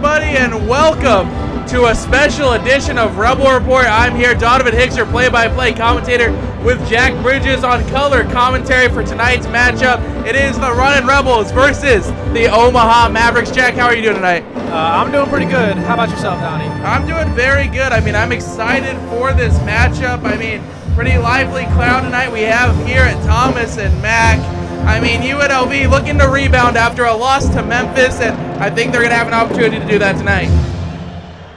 everybody, and welcome to a special edition of Rebel Report. I'm here, Donovan Hicks, your play-by-play commentator, with Jack Bridges on color commentary for tonight's matchup. It is the Runnin' Rebels versus the Omaha Mavericks. Jack, how are you doing tonight? I'm doing pretty good. How about yourself, Donnie? I'm doing very good. I'm excited for this matchup. Pretty lively crowd tonight we have here at Thomas and MACK. UNLV looking to rebound after a loss to Memphis, and I think they're going to have an opportunity to do that tonight.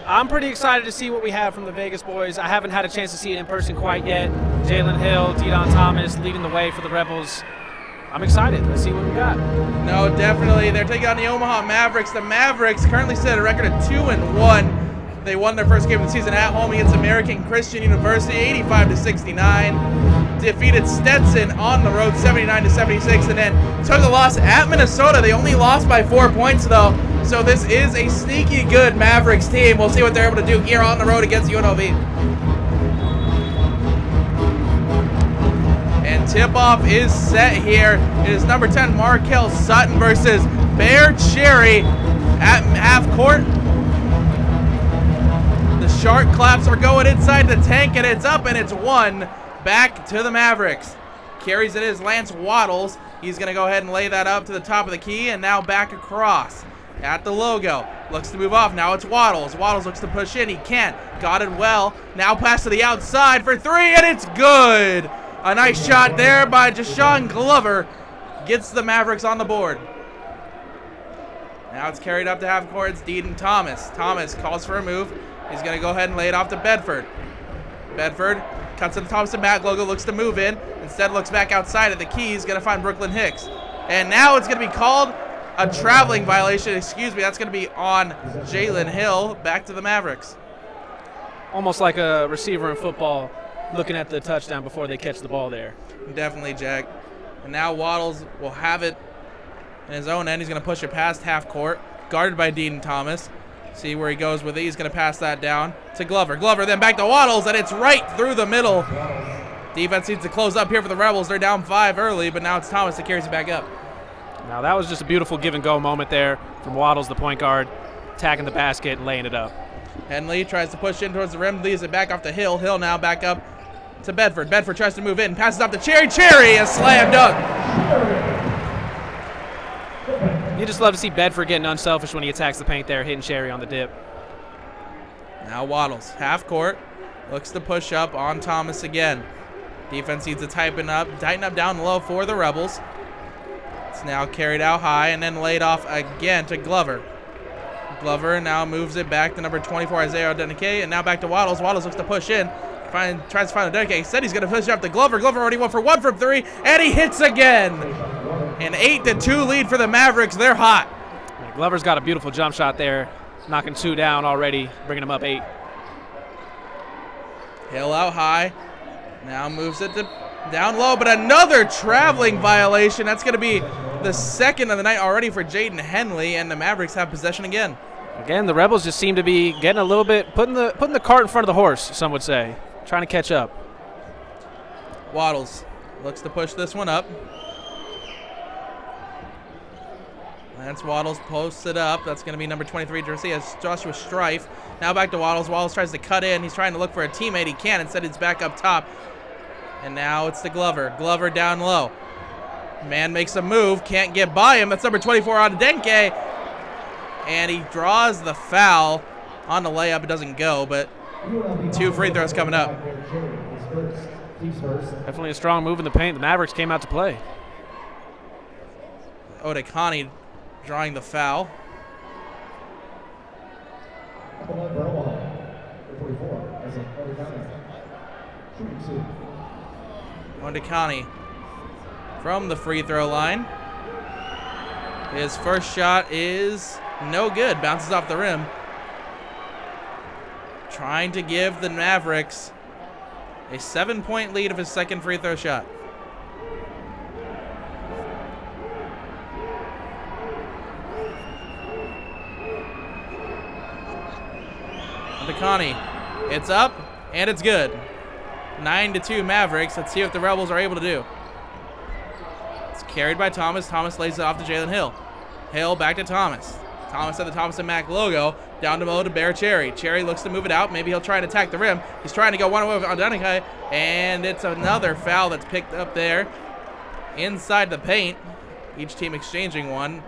I'm pretty excited to see what we have from the Vegas boys. I haven't had a chance to see it in person quite yet. Jalen Hill, Deon Thomas leading the way for the Rebels. I'm excited. Let's see what we got. No, definitely. They're taking on the Omaha Mavericks. The Mavericks currently sit at a record of 2-1. They won their first game of the season at home against American Christian University, 85-69. Defeated Stetson on the road, 79-76, and then took a loss at Minnesota. They only lost by 4 points, though. So this is a sneaky good Mavericks team. We'll see what they're able to do here on the road against UNLV. And tip-off is set here. It is number 10, Markel Sutton versus Bear Cherry at half court. The shark claps are going inside the tank, and it's up, and it's one. Back to the Mavericks. Carries it is Lance Waddles. He's going to go ahead and lay that up to the top of the key, and now back across at the logo. Looks to move off. Now it's Waddles. Waddles looks to push in. He can't. Got it well. Now pass to the outside for three, and it's good. A nice shot there by Jashawn Glover. Gets the Mavericks on the board. Now it's carried up to half court. It's Deon Thomas. Thomas calls for a move. He's going to go ahead and lay it off to Bedford. Bedford cuts to the Thomas and Matt logo, looks to move in. Instead looks back outside at the key. He's going to find Brooklyn Hicks. And now it's going to be called a traveling violation. Excuse me, that's going to be on Jalen Hill. Back to the Mavericks. Almost like a receiver in football looking at the touchdown before they catch the ball there. Definitely, Jack. And now Waddles will have it in his own end. He's going to push it past half court, guarded by Deon Thomas. See where he goes with it. He's going to pass that down to Glover. Glover then back to Waddles, and it's right through the middle. Defense needs to close up here for the Rebels. They're down 5 early, but now it's Thomas that carries it back up. Now that was just a beautiful give-and-go moment there from Waddles, the point guard, attacking the basket and laying it up. Henley tries to push in towards the rim, leaves it back off to Hill. Hill now back up to Bedford. Bedford tries to move in, passes off to Cherry. Cherry, a slam dunk. You just love to see Bedford getting unselfish when he attacks the paint there, hitting Cherry on the dip. Now Waddles, half court, looks to push up on Thomas again. Defense needs to tighten up down low for the Rebels. It's now carried out high and then laid off again to Glover. Glover now moves it back to number 24, Isaiah Odenike, and now back to Waddles. Waddles looks to push in, tries to find Odenike. He said he's going to push it up to Glover. Glover already went for 1 from 3, and he hits again. An 8-2 lead for the Mavericks. They're hot. Yeah, Glover's got a beautiful jump shot there, knocking 2 down already, bringing him up 8. Hill out high. Now moves it to down low, but another traveling violation. That's going to be the second of the night already for Jaden Henley, and the Mavericks have possession again. Again, the Rebels just seem to be getting a little bit, putting the cart in front of the horse, some would say, trying to catch up. Waddles looks to push this one up. Lance Waddles posts it up. That's going to be number 23 jersey as Joshua Strife. Now back to Waddles. Waddles tries to cut in. He's trying to look for a teammate. He can't. Instead, it's back up top. And now it's to Glover. Glover down low. Man makes a move. Can't get by him. That's number 24 on Denke. And he draws the foul on the layup. It doesn't go, but 2 free throws coming up. Definitely a strong move in the paint. The Mavericks came out to play. Odekani drawing the foul. Odekani from the free throw line. His first shot is no good. Bounces off the rim. Trying to give the Mavericks a 7-point lead of his second free throw shot. Odekani, it's up, and it's good. 9-2 Mavericks. Let's see what the Rebels are able to do. It's carried by Thomas. Thomas lays it off to Jalen Hill. Hill back to Thomas. Thomas at the Thomas and Mack logo. Down to low to Bear Cherry. Cherry looks to move it out. Maybe he'll try and attack the rim. He's trying to go one-on-one with Ondenica, and it's another foul that's picked up there inside the paint. Each team exchanging one.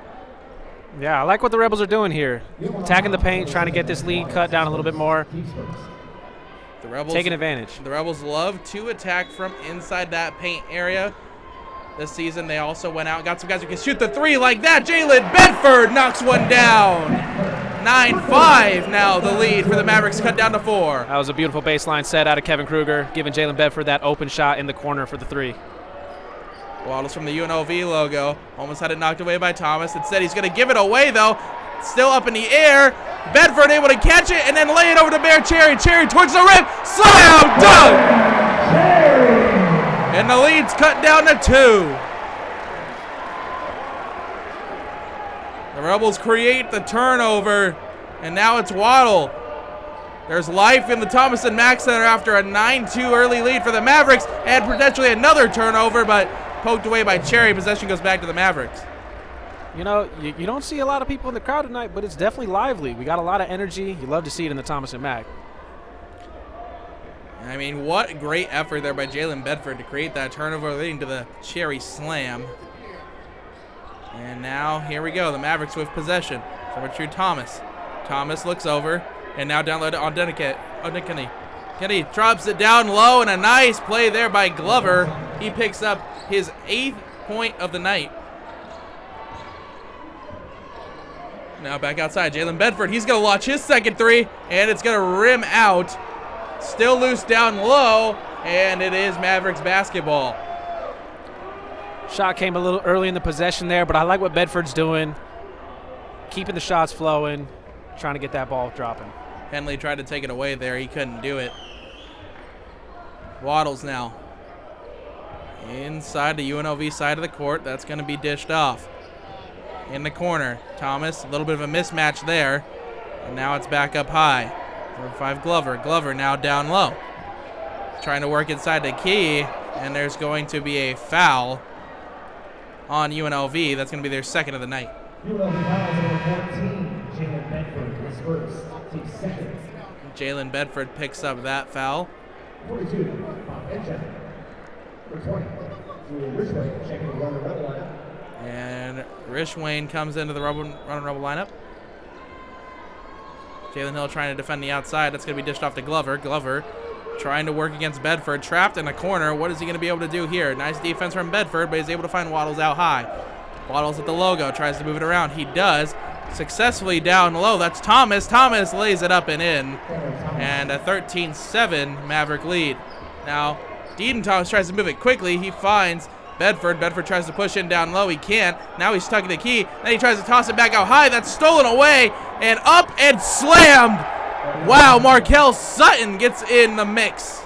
Yeah, I like what the Rebels are doing here. Attacking the paint, trying to get this lead cut down a little bit more. The Rebels taking advantage. The Rebels love to attack from inside that paint area. This season, they also went out and got some guys who can shoot the three like that. Jalen Bedford knocks one down. 9-5 now the lead for the Mavericks, cut down to 4. That was a beautiful baseline set out of Kevin Kruger, giving Jalen Bedford that open shot in the corner for the 3. Waddles from the UNLV logo. Almost had it knocked away by Thomas. Instead, he's going to give it away, though. Still up in the air. Bedford able to catch it and then lay it over to Bear Cherry. Cherry towards the rim. Slam dunk! And the lead's cut down to 2. The Rebels create the turnover, and now it's Waddle. There's life in the Thomas and Mack Center after a 9-2 early lead for the Mavericks, and potentially another turnover, but poked away by Cherry. Possession goes back to the Mavericks. You know, you don't see a lot of people in the crowd tonight, but it's definitely lively. We got a lot of energy. You love to see it in the Thomas and Mack. I mean, what great effort there by Jalen Bedford to create that turnover leading to the Cherry slam. And now, here we go, the Mavericks with possession. Over to Thomas. Thomas looks over, and now down low to Ondenica. Kenny drops it down low, and a nice play there by Glover. He picks up his 8th point of the night. Now back outside, Jalen Bedford. He's going to launch his second 3, and it's going to rim out. Still loose down low, and it is Mavericks basketball. Shot came a little early in the possession there, but I like what Bedford's doing. Keeping the shots flowing, trying to get that ball dropping. Henley tried to take it away there. He couldn't do it. Waddles now. Inside the UNLV side of the court. That's going to be dished off. In the corner, Thomas, a little bit of a mismatch there. And now it's back up high. Number 5, Glover. Glover now down low. Trying to work inside the key, and there's going to be a foul on UNLV. That's going to be their second of the night. UNLV fouls number 14, Jalen Bedford, his first, team second. Jalen Bedford picks up that foul. 42, Bob Benjamin. Number 20, Julian Richway, checking the Runnin Rebel lineup. And Rishwain comes into the Runnin Rebel lineup. Jalen Hill trying to defend the outside. That's going to be dished off to Glover. Glover trying to work against Bedford. Trapped in a corner. What is he going to be able to do here? Nice defense from Bedford, but he's able to find Waddles out high. Waddles at the logo. Tries to move it around. He does. Successfully down low. That's Thomas. Thomas lays it up and in. And a 13-7 Maverick lead. Now, Deedon Thomas tries to move it quickly. He finds Bedford. Bedford tries to push in down low. He can't. Now he's stuck in the key. Then he tries to toss it back out high. That's stolen away and up and slammed. Wow, Markel Sutton gets in the mix.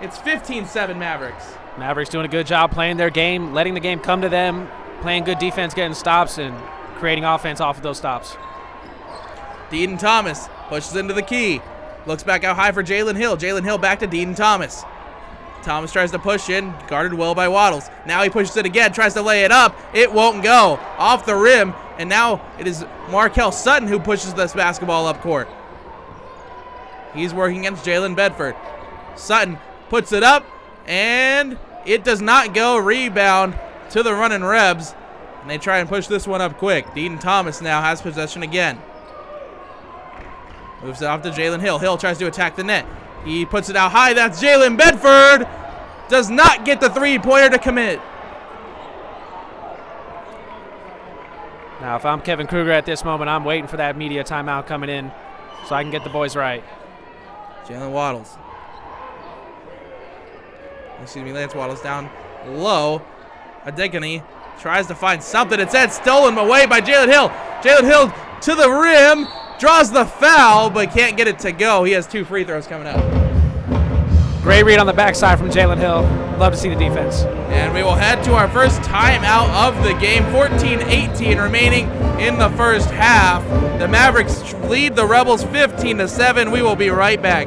It's 15-7 Mavericks. Mavericks doing a good job playing their game, letting the game come to them, playing good defense, getting stops, and creating offense off of those stops. Deedon Thomas pushes into the key. Looks back out high for Jalen Hill. Jalen Hill back to Deedon Thomas. Thomas tries to push in, guarded well by Waddles. Now he pushes it again, tries to lay it up. It won't go. Off the rim, and now it is Markel Sutton who pushes this basketball up court. He's working against Jalen Bedford. Sutton puts it up, and it does not go. Rebound to the Runnin' Rebs, and they try and push this one up quick. Deedon Thomas now has possession again. Moves it off to Jalen Hill. Hill tries to attack the net. He puts it out high. That's Jalen Bedford. Does not get the three-pointer to commit. Now, if I'm Kevin Kruger at this moment, I'm waiting for that media timeout coming in so I can get the boys right. Jalen Waddles. Lance Waddles down low. Adekany tries to find something. It's stolen away by Jalen Hill. Jalen Hill to the rim. Draws the foul, but can't get it to go. He has 2 free throws coming up. Great read on the backside from Jalen Hill. Love to see the defense. And we will head to our first timeout of the game. 14-18 remaining in the first half. The Mavericks lead the Rebels 15-7. We will be right back.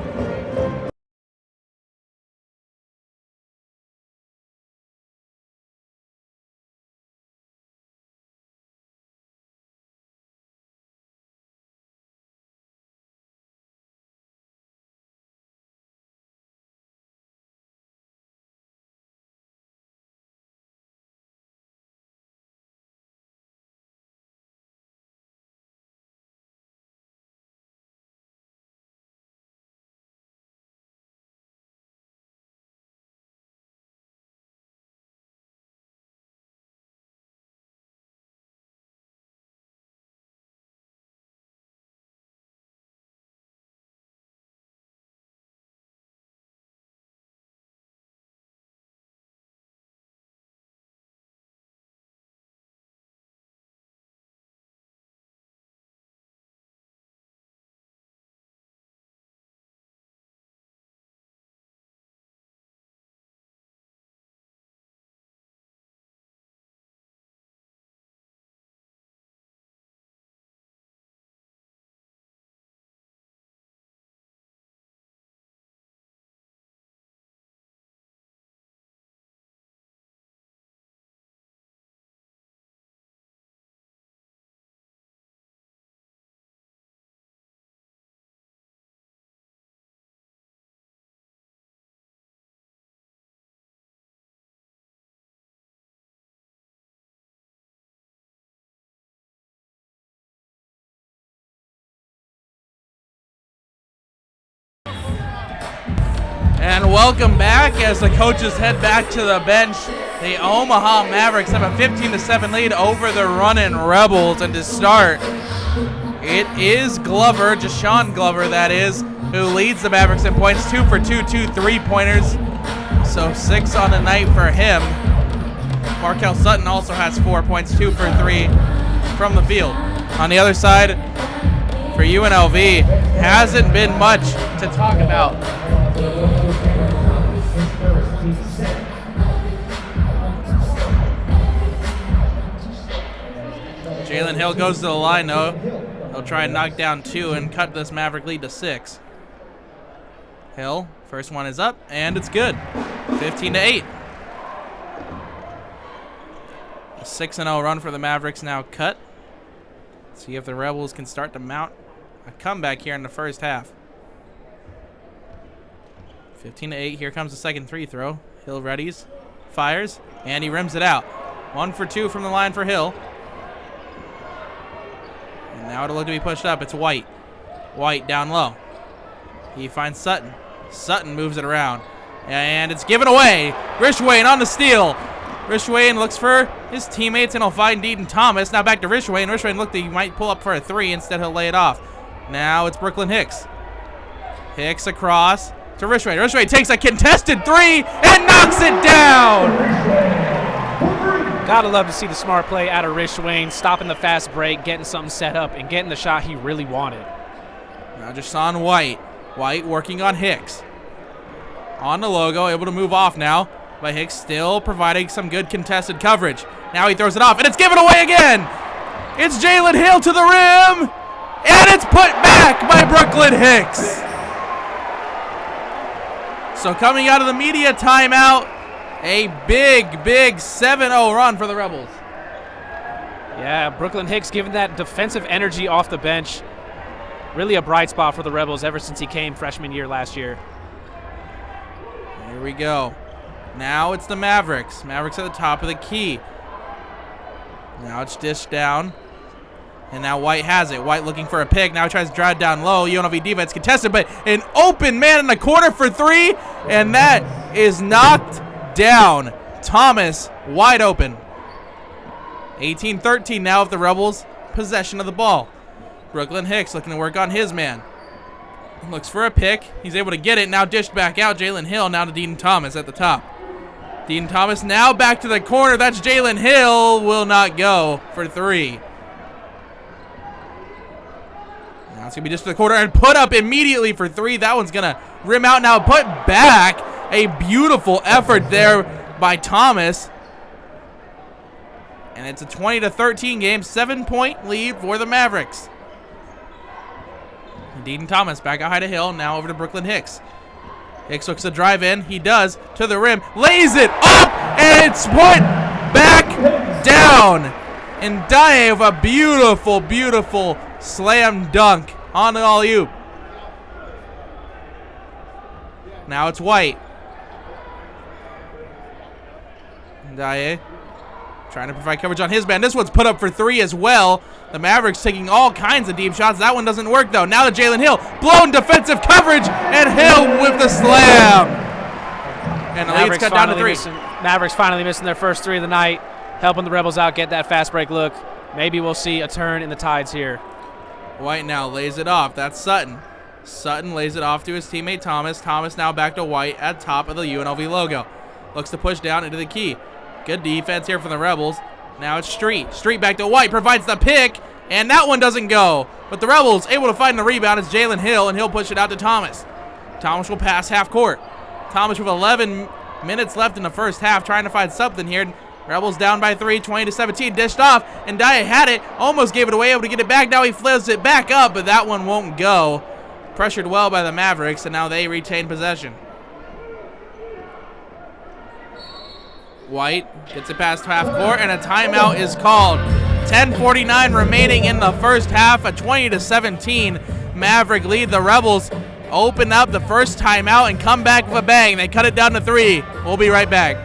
And welcome back as the coaches head back to the bench. The Omaha Mavericks have a 15-7 lead over the Runnin Rebels. And to start, it is Glover, Jashawn Glover that is, who leads the Mavericks in points. 2 for 2, 2 3-pointers. So 6 on the night for him. Markel Sutton also has 4 points, 2 for 3 from the field. On the other side, for UNLV, hasn't been much to talk about. Jalen Hill goes to the line, though. He'll try and knock down 2 and cut this Maverick lead to 6. Hill, first one is up, and it's good. 15-8. A 6-0 run for the Mavericks now cut. See if the Rebels can start to mount a comeback here in the first half. 15-8. Here comes the second free throw. Hill readies, fires, and he rims it out. 1 for 2 from the line for Hill. And now it'll look to be pushed up. It's White. White down low. He finds Sutton. Sutton moves it around. And it's given away. Rishwain on the steal. Rishwain looks for his teammates, and he'll find Deaton Thomas. Now back to Rishwain. Rishwain looked like he might pull up for a 3. Instead, he'll lay it off. Now it's Brooklyn Hicks. Hicks across to Rishwain. Rishwain takes a contested 3 and knocks it down. Gotta love to see the smart play out of Rishwain, stopping the fast break, getting something set up, and getting the shot he really wanted. Now Jashawn White. White working on Hicks. On the logo, able to move off now. But Hicks still providing some good contested coverage. Now he throws it off, and it's given away again. It's Jalen Hill to the rim, and it's put back by Brooklyn Hicks. So coming out of the media timeout, a big 7-0 run for the Rebels. Yeah, Brooklyn Hicks giving that defensive energy off the bench. Really a bright spot for the Rebels ever since he came freshman year last year. Here we go. Now it's the Mavericks. Mavericks at the top of the key. Now it's dished down. And now White has it. White looking for a pick. Now he tries to drive down low. UNLV defense contested, but an open man in the corner for 3. And that is knocked down. Thomas wide open. 18-13 now with the Rebels possession of the ball. Brooklyn Hicks looking to work on his man. Looks for a pick. He's able to get it. Now dished back out. Jalen Hill now to Deaton Thomas at the top. Deaton Thomas now back to the corner. That's Jalen Hill. Will not go for 3. Now it's going to be just to the corner and put up immediately for 3. That one's going to rim out now. Put back. A beautiful effort there by Thomas. And it's a 20-13 game. 7-point lead for the Mavericks. Deaton Thomas back out high to Hill. Now over to Brooklyn Hicks. Hicks looks to drive in. He does. To the rim. Lays it up. And it's put back down. And Dye with a beautiful slam dunk on the alley-oop. Now it's White. Dye trying to provide coverage on his man. This one's put up for 3 as well. The Mavericks taking all kinds of deep shots. That one doesn't work, though. Now to Jalen Hill. Blown defensive coverage, and Hill with the slam. And the lead's cut down to 3. Mavericks finally missing their first 3 of the night, helping the Rebels out get that fast break look. Maybe we'll see a turn in the tides here. White now lays it off. That's Sutton. Sutton lays it off to his teammate Thomas. Thomas now back to White at top of the UNLV logo. Looks to push down into the key. Good defense here from the Rebels. Now it's Street. Street back to White. Provides the pick. And that one doesn't go. But the Rebels able to find the rebound. It's Jalen Hill. And he'll push it out to Thomas. Thomas will pass half court. Thomas with 11 minutes left in the first half. Trying to find something here. Rebels down by 3. 20-17. Dished off. And Dye had it. Almost gave it away. Able to get it back. Now he flips it back up. But that one won't go. Pressured well by the Mavericks. And now they retain possession. White gets it past half court, and a timeout is called. 10:49 remaining in the first half. A 20-17 Maverick lead. The Rebels open up the first timeout and come back with a bang. They cut it down to 3. We'll be right back.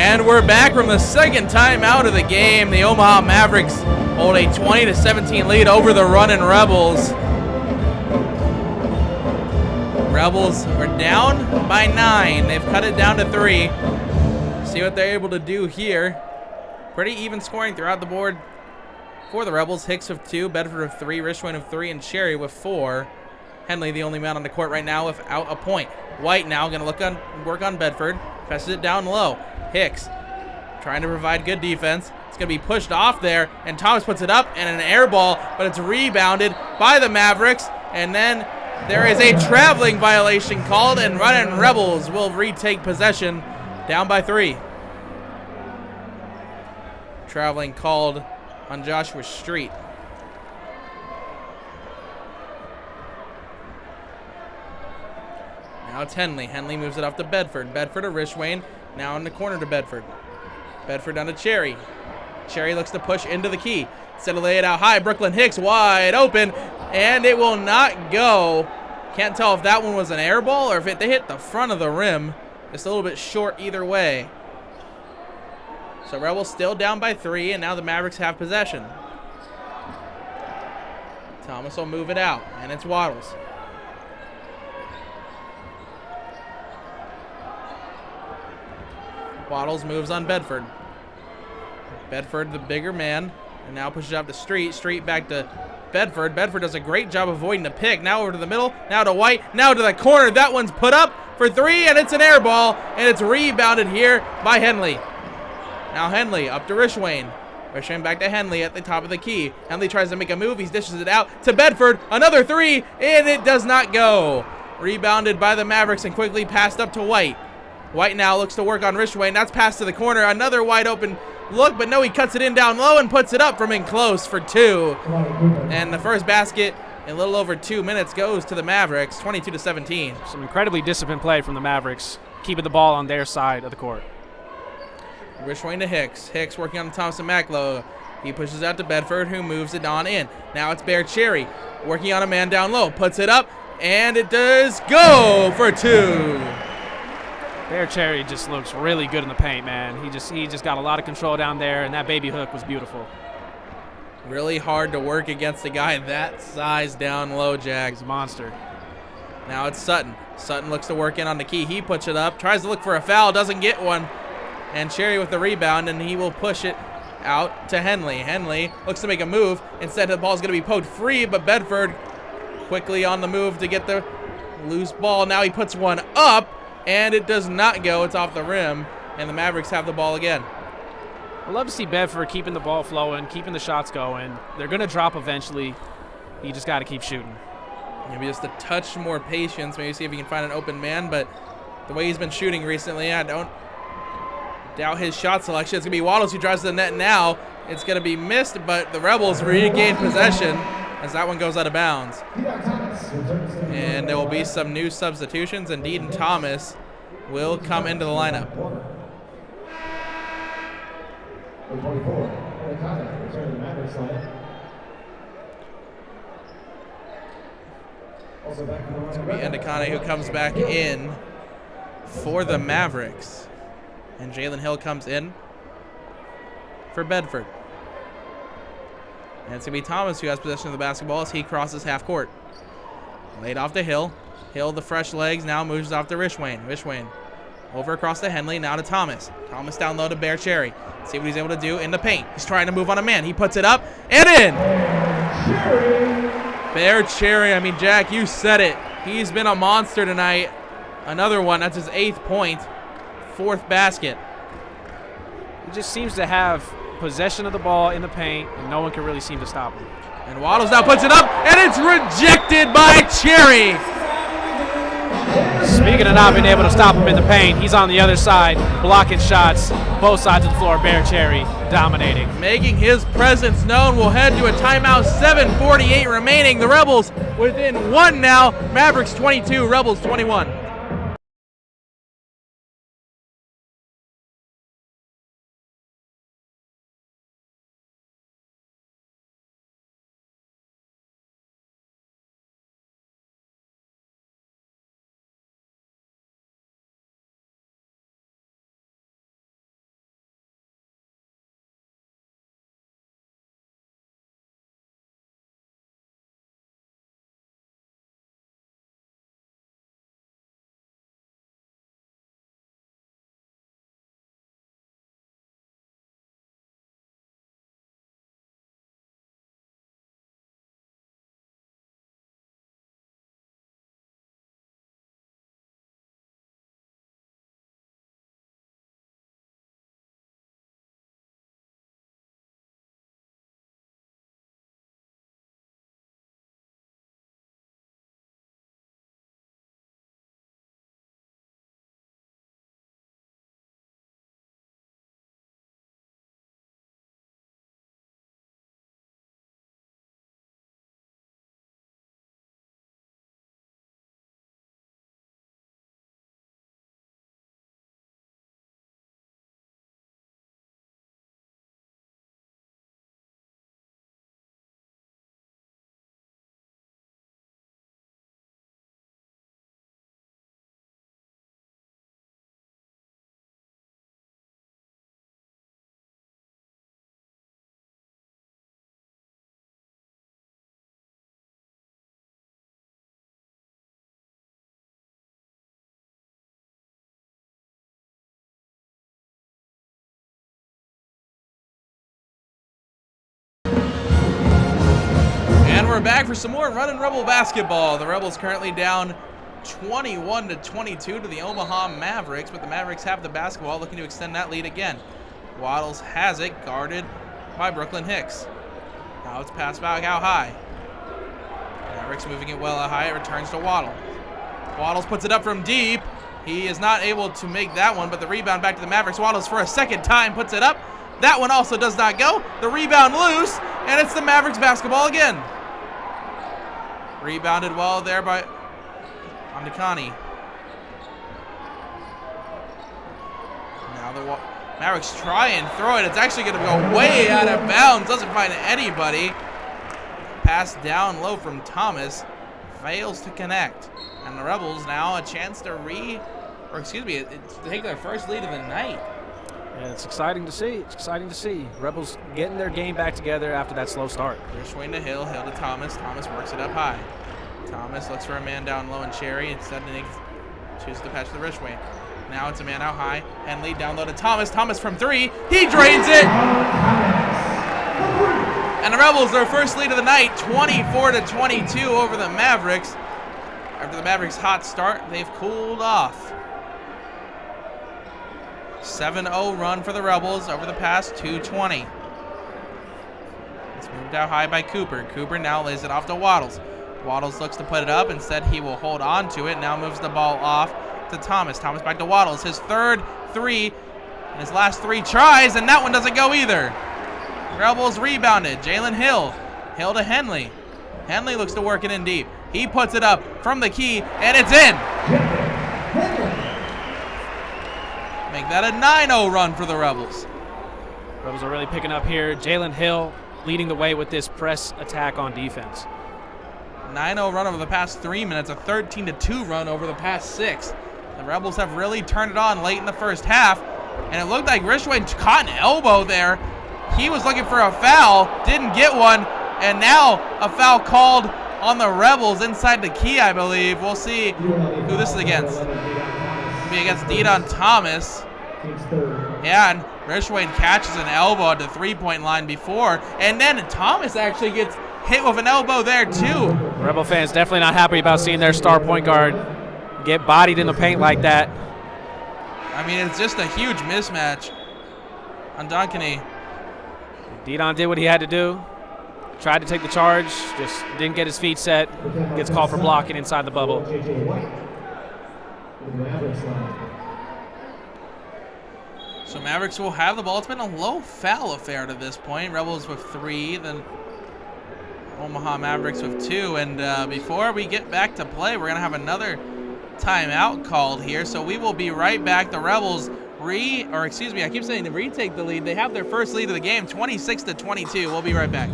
And we're back from the second timeout of the game. The Omaha Mavericks hold a 20-17 lead over the Runnin' Rebels. Rebels were down by 9. They've cut it down to 3. See what they're able to do here. Pretty even scoring throughout the board for the Rebels. Hicks with 2, Bedford with 3, Richmond with 3, and Cherry with 4. Henley, the only man on the court right now without a point. White now going to work on Bedford. Passes it down low. Hicks trying to provide good defense. It's going to be pushed off there, and Thomas puts it up, and an air ball, but it's rebounded by the Mavericks, and then there is a traveling violation called, and Runnin' Rebels will retake possession, down by 3. Traveling called on Joshua Street. Now it's Henley. Henley moves it off to Bedford. Bedford to Rishwain. Now in the corner to Bedford. Bedford down to Cherry. Cherry looks to push into the key. Instead of lay it out high, Brooklyn Hicks wide open, and it will not go. Can't tell if that one was an air ball or if they hit the front of the rim. It's a little bit short either way. So Rebels still down by 3, and now the Mavericks have possession. Thomas will move it out, and it's Waddles. Waddles moves on Bedford. Bedford, the bigger man, and now pushes out to Street. Street back to Bedford. Bedford does a great job avoiding the pick. Now over to the middle, now to White, now to the corner. That one's put up for 3, and it's an air ball, and it's rebounded here by Henley. Now Henley up to Rishwain. Rishwain back to Henley at the top of the key. Henley tries to make a move. He dishes it out to Bedford. Another 3, and it does not go. Rebounded by the Mavericks and quickly passed up to White. White now looks to work on Rishwain. That's passed to the corner. Another wide open look, but no, he cuts it in down low and puts it up from in close for 2. And the first basket in a little over 2 minutes goes to the Mavericks, 22-17. Some incredibly disciplined play from the Mavericks, keeping the ball on their side of the court. Rishwain to Hicks. Hicks working on the Thompson Mack low. He pushes out to Bedford, who moves it on in. Now it's Bear Cherry working on a man down low. Puts it up, and it does go for 2. Bear Cherry just looks really good in the paint, man. He just got a lot of control down there, and that baby hook was beautiful. Really hard to work against a guy that size down low, Jack. He's a monster. Now it's Sutton. Sutton looks to work in on the key. He puts it up, tries to look for a foul, doesn't get one. And Cherry with the rebound, and he will push it out to Henley. Henley looks to make a move. Instead, the ball's going to be poked free, but Bedford quickly on the move to get the loose ball. Now he puts one up, and it does not go. It's off the rim, and the Mavericks have the ball again. I love to see Bedford keeping the ball flowing, keeping the shots going. They're going to drop eventually. You just got to keep shooting. Maybe just a touch more patience. Maybe see if he can find an open man, but the way he's been shooting recently, I don't doubt his shot selection. It's going to be Waddles who drives to the net now. It's going to be missed, but the Rebels regain possession as that one goes out of bounds. And there will be some new substitutions, and Deaton Thomas will come into the lineup. It's going to be Endicott who comes back in for the Mavericks. And Jalen Hill comes in for Bedford. And it's going to be Thomas who has possession of the basketball as he crosses half court. Laid off to Hill. Hill, the fresh legs, now moves off to Rishwain. Rishwain over across to Henley, now to Thomas. Thomas down low to Bear Cherry. See what he's able to do in the paint. He's trying to move on a man. He puts it up and in. Bear Cherry, I mean, Jack, you said it. He's been a monster tonight. Another one, that's his 8th point. 4th basket. He just seems to have possession of the ball in the paint, and no one can really seem to stop him. And Waddles now puts it up, and it's rejected by Cherry. Speaking of not being able to stop him in the paint, he's on the other side, blocking shots, both sides of the floor. Bear Cherry dominating. Making his presence known. We'll head to a timeout, 7:48 remaining. The Rebels within 1 now. Mavericks 22, Rebels 21. we're back for some more Runnin' Rebel basketball. The Rebels currently down 21-22 to the Omaha Mavericks, but the Mavericks have the basketball, looking to extend that lead again. Waddles has it, guarded by Brooklyn Hicks. Now it's passed back out high. Mavericks moving it well out high. It returns to Waddle. Waddles puts it up from deep. He is not able to make that one, but the rebound back to the Mavericks. Waddles for a second time puts it up. That one also does not go. The rebound loose, and it's the Mavericks basketball again. Rebounded well there by Andikani. Now the Mavericks try and throw it. It's actually going to go way out of bounds. Doesn't find anybody. Pass down low from Thomas. Fails to connect. And the Rebels now a chance to take their first lead of the night. Yeah, it's exciting to see. It's exciting to see. Rebels getting their game back together after that slow start. Rishway to Hill. Hill to Thomas. Thomas works it up high. Thomas looks for a man down low and Cherry. Instead, he chooses to patch the Rishway. Now it's a man out high. Henley down low to Thomas. Thomas from three. He drains it. And the Rebels, their first lead of the night, 24-22 over the Mavericks. After the Mavericks' hot start, they've cooled off. 7-0 run for the Rebels over the past 2:20. It's moved out high by Cooper. Cooper now lays it off to Waddles. Waddles looks to put it up. Instead, he will hold on to it. Now moves the ball off to Thomas. Thomas back to Waddles. His third three in his last three tries, and that one doesn't go either. Rebels rebounded. Jalen Hill. Hill to Henley. Henley looks to work it in deep. He puts it up from the key, and it's in. Make that a 9-0 run for the Rebels. Rebels are really picking up here. Jalen Hill leading the way with this press attack on defense. 9-0 run over the past 3 minutes, a 13-2 run over the past 6. The Rebels have really turned it on late in the first half, and it looked like Rishway caught an elbow there. He was looking for a foul, didn't get one, and now a foul called on the Rebels inside the key, I believe. We'll see who this is against. It'll be against DONOVAN Thomas. Yeah, and Rishway catches an elbow at the three-point line before, and then Thomas actually gets hit with an elbow there too. Rebel fans definitely not happy about seeing their star point guard get bodied in the paint like that. I mean, it's just a huge mismatch on Duncany. DONOVAN did what he had to do. Tried to take the charge, just didn't get his feet set. Gets called for blocking inside the bubble. So Mavericks will have the ball. It's been a low foul affair to this point. Rebels with 3, then Omaha Mavericks with 2. And before we get back to play, we're going to have another timeout called here. So we will be right back. The Rebels I keep saying to retake the lead. They have their first lead of the game, 26-22. We'll be right back.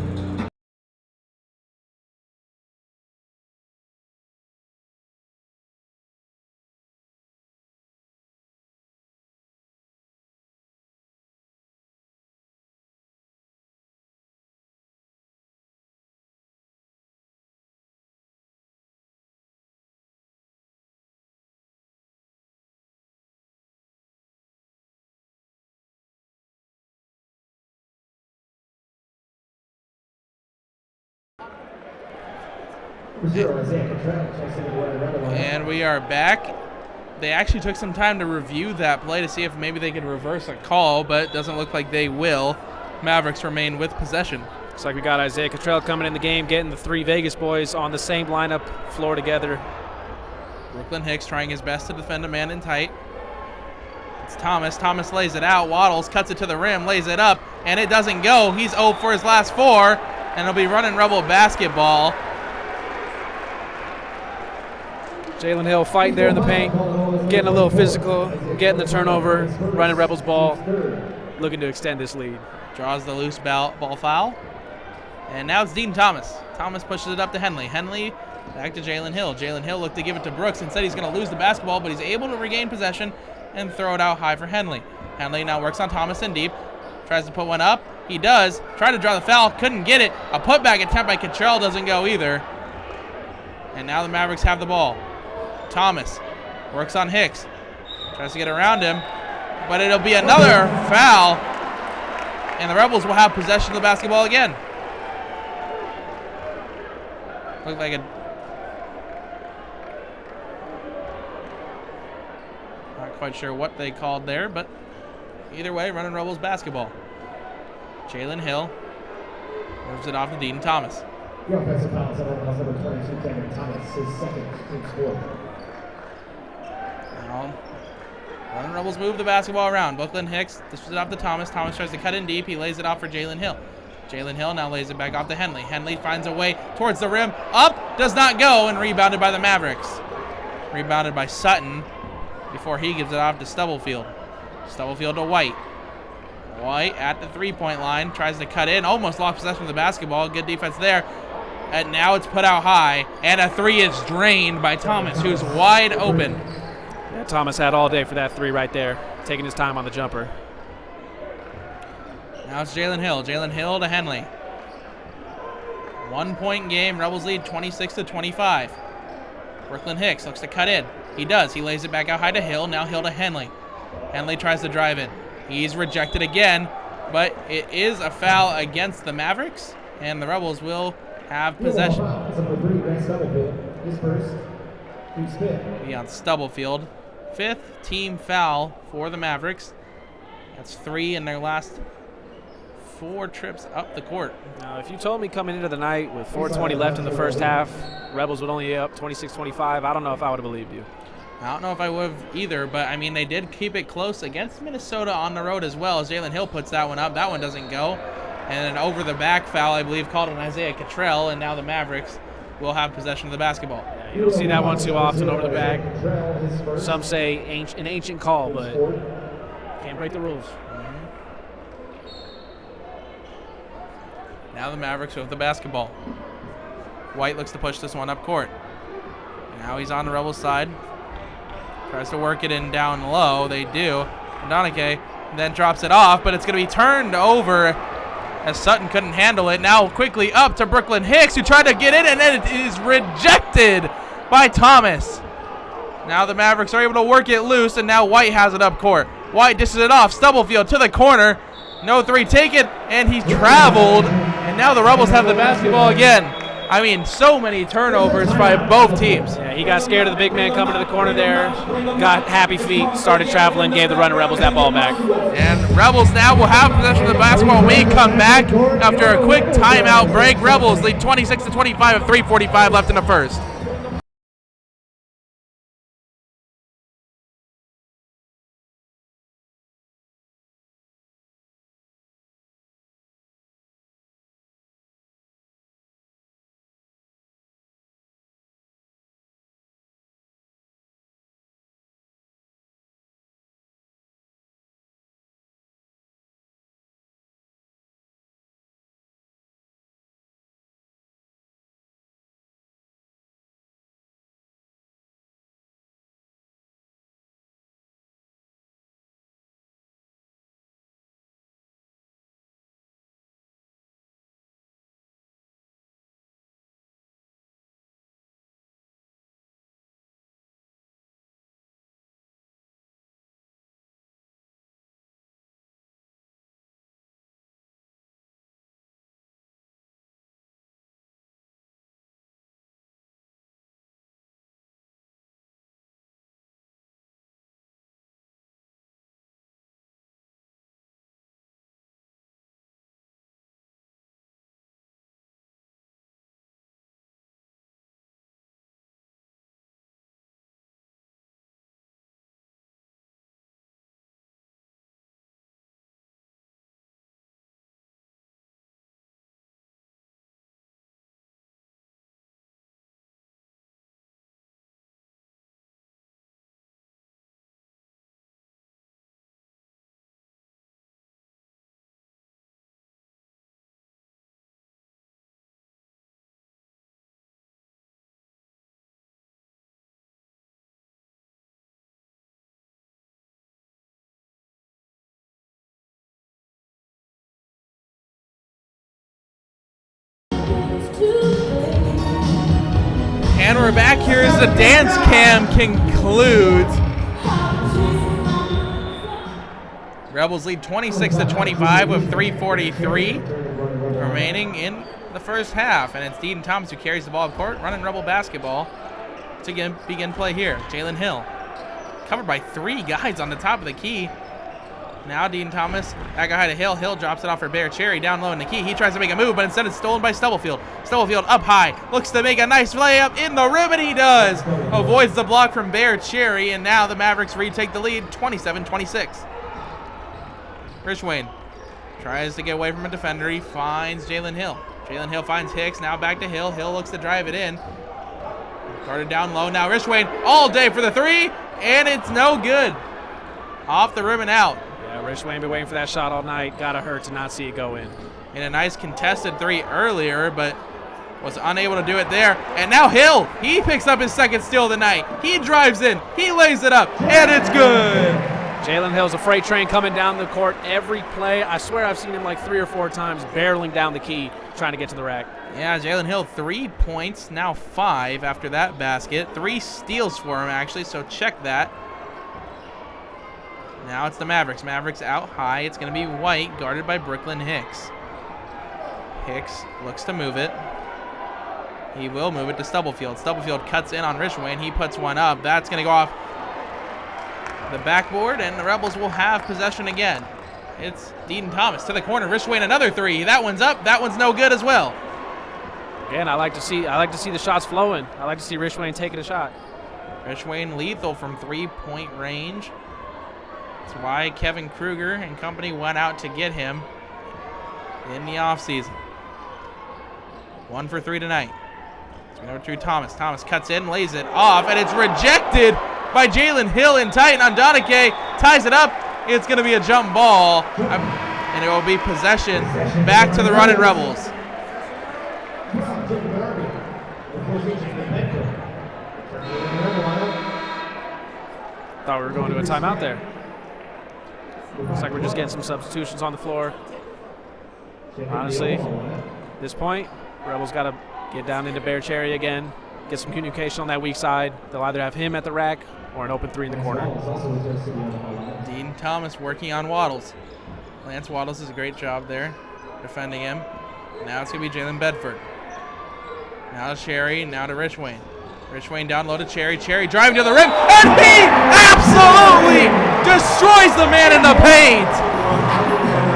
And we are back. They actually took some time to review that play to see if maybe they could reverse a call, but it doesn't look like they will. Mavericks remain with possession. Looks like we got Isaiah Cottrell coming in the game, getting the 3 Vegas boys on the same lineup floor together. Brooklyn Hicks trying his best to defend a man in tight. It's Thomas. Thomas lays it out. Waddles cuts it to the rim, lays it up, and it doesn't go. He's 0 for his last 4, and it'll be Runnin' Rebel basketball. Jalen Hill fighting there in the paint, getting a little physical, getting the turnover, running Rebels ball, looking to extend this lead. Draws the loose ball foul. And now it's Dean Thomas. Thomas pushes it up to Henley. Henley back to Jalen Hill. Jalen Hill looked to give it to Brooks. Instead, he's going to lose the basketball, but he's able to regain possession and throw it out high for Henley. Henley now works on Thomas in deep. Tries to put one up. He does. Tried to draw the foul. Couldn't get it. A putback attempt by Cottrell doesn't go either. And now the Mavericks have the ball. Thomas works on Hicks. Tries to get around him. But it'll be another foul. And the Rebels will have possession of the basketball again. Looked like a... Not quite sure what they called there, but either way, Runnin' Rebels basketball. Jalen Hill moves it off to Dean Thomas. The offensive foul is on number 22, Kevin Thomas, his second team score. Now, Runnin' Rebels move the basketball around. Brooklyn Hicks dishes it off to Thomas. Thomas tries to cut in deep. He lays it off for Jalen Hill. Jalen Hill now lays it back off to Henley. Henley finds a way towards the rim. Up, does not go, and rebounded by the Mavericks. Rebounded by Sutton before he gives it off to Stubblefield. Stubblefield to White. White at the three-point line, tries to cut in, almost lost possession of the basketball. Good defense there. And now it's put out high, and a three is drained by Thomas, who's wide open. Yeah, Thomas had all day for that three right there, taking his time on the jumper. Now it's Jalen Hill. Jalen Hill to Henley. 1 point game. Rebels lead 26-25. Brooklyn Hicks looks to cut in. He does. He lays it back out high to Hill. Now Hill to Henley. Henley tries to drive in. He's rejected again, but it is a foul against the Mavericks, and the Rebels will have possession. Be on Stubblefield. 5th team foul for the Mavericks. That's 3 in their last 4 trips up the court. Now, if you told me coming into the night with 4:20 left in the first half, Rebels would only be up 26-25, I don't know if I would have believed you. I don't know if I would have either, but, I mean, they did keep it close against Minnesota on the road as well, as Jalen Hill puts that one up. That one doesn't go. And an over-the-back foul, I believe, called on Isaiah Cottrell, and now the Mavericks will have possession of the basketball. Yeah, you don't see that one too often over the back. Some say an ancient call, but can't break the rules. Now the Mavericks with the basketball. White looks to push this one up court. Now he's on the Rebels side. Tries to work it in down low. They do. Donike then drops it off, but it's going to be turned over as Sutton couldn't handle it. Now quickly up to Brooklyn Hicks, who tried to get in, and then it is rejected by Thomas. Now the Mavericks are able to work it loose, and now White has it up court. White dishes it off. Stubblefield to the corner. No three taken, and he's traveled. And now the Rebels have the basketball again. I mean, so many turnovers by both teams. Yeah, he got scared of the big man coming to the corner there, got happy feet, started traveling, gave the Runnin' Rebels that ball back. And Rebels now will have possession of the basketball when we come back after a quick timeout break. Rebels lead 26-25 with 3:45 left in the first. And we're back here as the dance cam concludes. Rebels lead 26-25 with 3:43 remaining in the first half, and it's Deaton Thomas who carries the ball up court, running Rebel basketball to begin play here. Jalen Hill covered by 3 guys on the top of the key. Now Deaton Thomas back high to Hill. Hill drops it off for Bear Cherry down low in the key. He tries to make a move, but instead it's stolen by Stubblefield. Stubblefield up high, looks to make a nice layup in the rim, and he does. Avoids the block from Bear Cherry, and now the Mavericks retake the lead, 27-26. Rishwain tries to get away from a defender. He finds Jalen Hill. Jalen Hill finds Hicks. Now back to Hill. Hill looks to drive it in. Guarded down low. Now Rishwain all day for the 3, and it's no good. Off the rim and out. Yeah, Rishwain been waiting for that shot all night. Gotta hurt to not see it go in. In a nice contested 3 earlier, but was unable to do it there. And now Hill, he picks up his 2nd steal of the night. He drives in. He lays it up, and it's good. Jalen Hill's a freight train coming down the court every play. I swear I've seen him like 3 or 4 times barreling down the key trying to get to the rack. Yeah, Jalen Hill 3 points, now 5 after that basket. 3 steals for him actually, so check that. Now it's the Mavericks. Mavericks out high. It's going to be White, guarded by Brooklyn Hicks. Hicks looks to move it. He will move it to Stubblefield. Stubblefield cuts in on Rishwain. He puts one up. That's going to go off the backboard, and the Rebels will have possession again. It's Deaton Thomas to the corner. Rishwain another 3. That one's up. That one's no good as well. Again, I like to see the shots flowing. I like to see Rishwain taking a shot. Rishwain lethal from 3-point range. That's why Kevin Kruger and company went out to get him in the offseason. 1 for 3 tonight. So number 2, Thomas. Thomas cuts in, lays it off, and it's rejected by Jalen Hill in tight on Donike. Ties it up. It's going to be a jump ball, and it will be possession back to the Runnin' Rebels. Thought we were going to a timeout there. Looks like we're just getting some substitutions on the floor. Honestly, at this point, Rebels got to get down into Bear Cherry again, get some communication on that weak side. They'll either have him at the rack or an open 3 in the corner. Dean Thomas working on Waddles. Lance Waddles does a great job there defending him. Now it's going to be Jalen Bedford. Now to Cherry, now to Rishwain. Rishwain down low to Cherry. Cherry driving to the rim, and he absolutely destroys the man in the paint.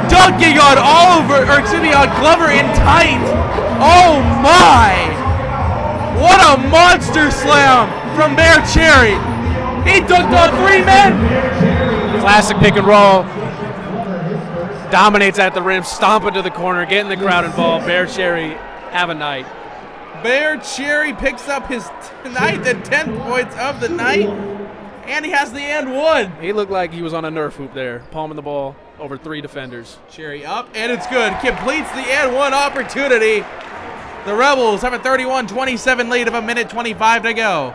Dunking on Glover in tight. Oh my! What a monster slam from Bear Cherry. He dunked on 3 men. Classic pick and roll. Dominates at the rim, stomping to the corner, getting the crowd involved. Bear Cherry, have a night. Bear Cherry picks up his 9th and 10th points of the night, and he has the and 1. He looked like he was on a Nerf hoop there, palming the ball over 3 defenders. Cherry up, and it's good. Completes the and 1 opportunity. The Rebels have a 31-27 lead of 1:25 to go.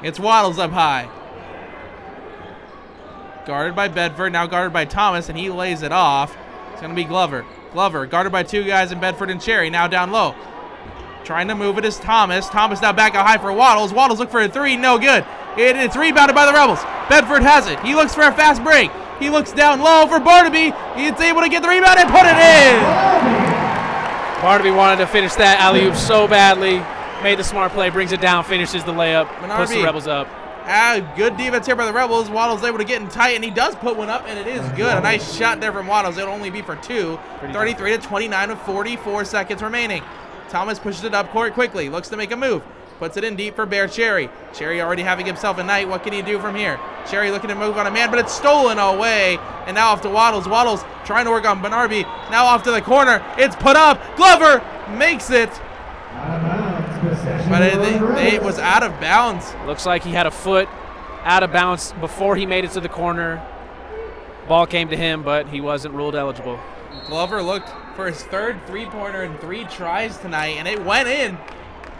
It's Waddles up high. Guarded by Bedford, now guarded by Thomas, and he lays it off. It's going to be Glover. Glover guarded by 2 guys in Bedford and Cherry, now down low. Trying to move it is Thomas. Thomas now back out high for Waddles. Waddles look for a 3, no good. It's rebounded by the Rebels. Bedford has it. He looks for a fast break. He looks down low for Barnaby. He's able to get the rebound and put it in. Barnaby wanted to finish that alley-oop so badly. Made the smart play, brings it down, finishes the layup, puts the Rebels up. Good defense here by the Rebels. Waddles able to get in tight, and he does put one up, and it is good. A nice shot there from Waddles. It'll only be for 2. 33-29 with 44 seconds remaining. Thomas pushes it up court quickly. Looks to make a move. Puts it in deep for Bear Cherry. Cherry already having himself a night. What can he do from here? Cherry looking to move on a man, but it's stolen away. And now off to Waddles. Waddles trying to work on Benarby. Now off to the corner. It's put up. Glover makes it. But it was out of bounds. Looks like he had a foot out of bounds before he made it to the corner. Ball came to him, but he wasn't ruled eligible. Glover looked for his 3rd 3-pointer in 3 tries tonight, and it went in.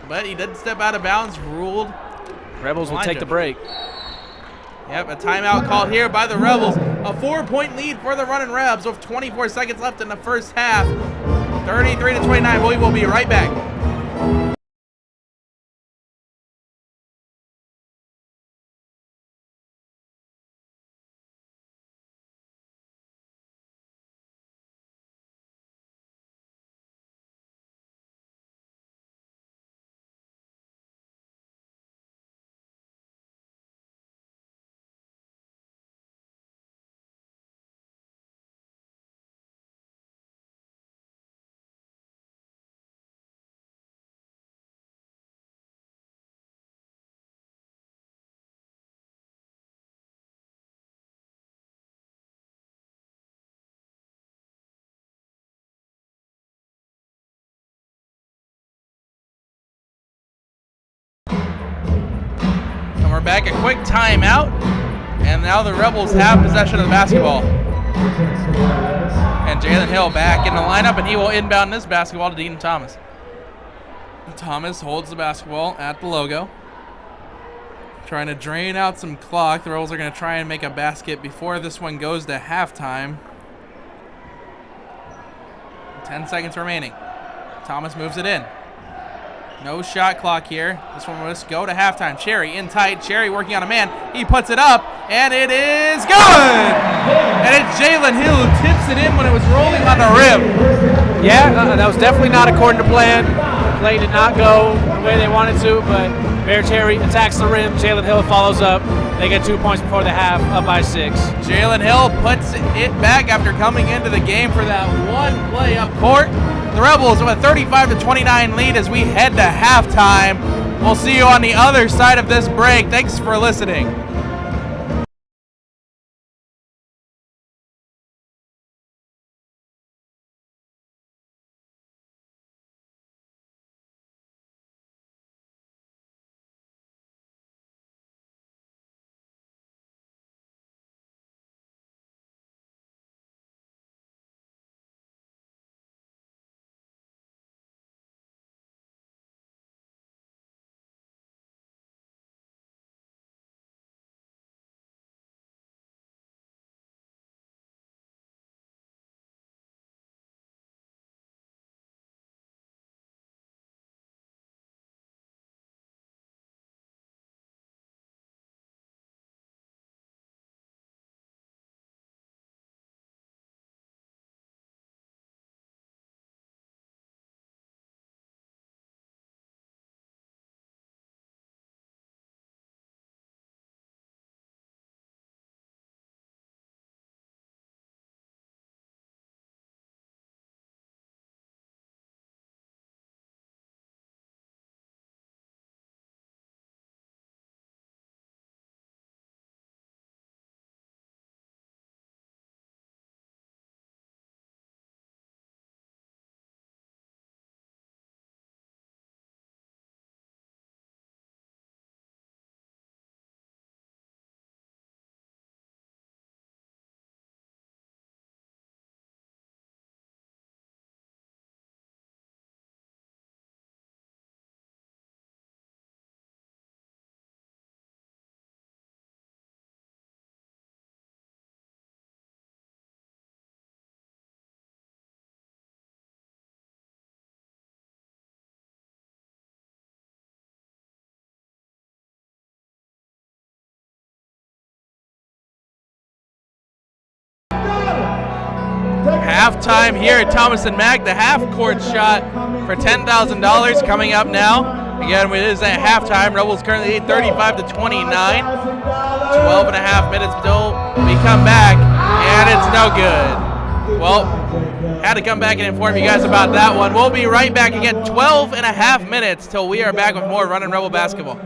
But he did step out of bounds, ruled. Rebels will take the break. Yep, a timeout called here by the Rebels. A 4-point lead for the Runnin' Rebs with 24 seconds left in the first half. 33-29. We will be right back. we're back. A quick timeout. And now the Rebels have possession of the basketball. And Jalen Hill back in the lineup, and he will inbound this basketball to Dean Thomas. Thomas holds the basketball at the logo. Trying to drain out some clock. The Rebels are going to try and make a basket before this one goes to halftime. 10 seconds remaining. Thomas moves it in. No shot clock here. This one will just go to halftime. Cherry in tight. Cherry working on a man. He puts it up, and it is good! And it's Jalen Hill who tips it in when it was rolling on the rim. Yeah, that was definitely not according to plan. Play did not go the way they wanted to, but Bear Cherry attacks the rim. Jalen Hill follows up. They get 2 points before the half, up by 6. Jalen Hill puts it back after coming into the game for that one play up court. The Rebels with a 35-29 lead as we head to halftime. We'll see you on the other side of this break. Thanks for listening. Halftime here at Thomas and Mack. The half-court shot for $10,000 coming up now. Again, it is at halftime. Rebels currently lead 35-29. 12 and a half minutes still. We come back, and it's no good. Well, had to come back and inform you guys about that one. We'll be right back again. 12 and a half minutes till we are back with more Runnin' Rebel basketball.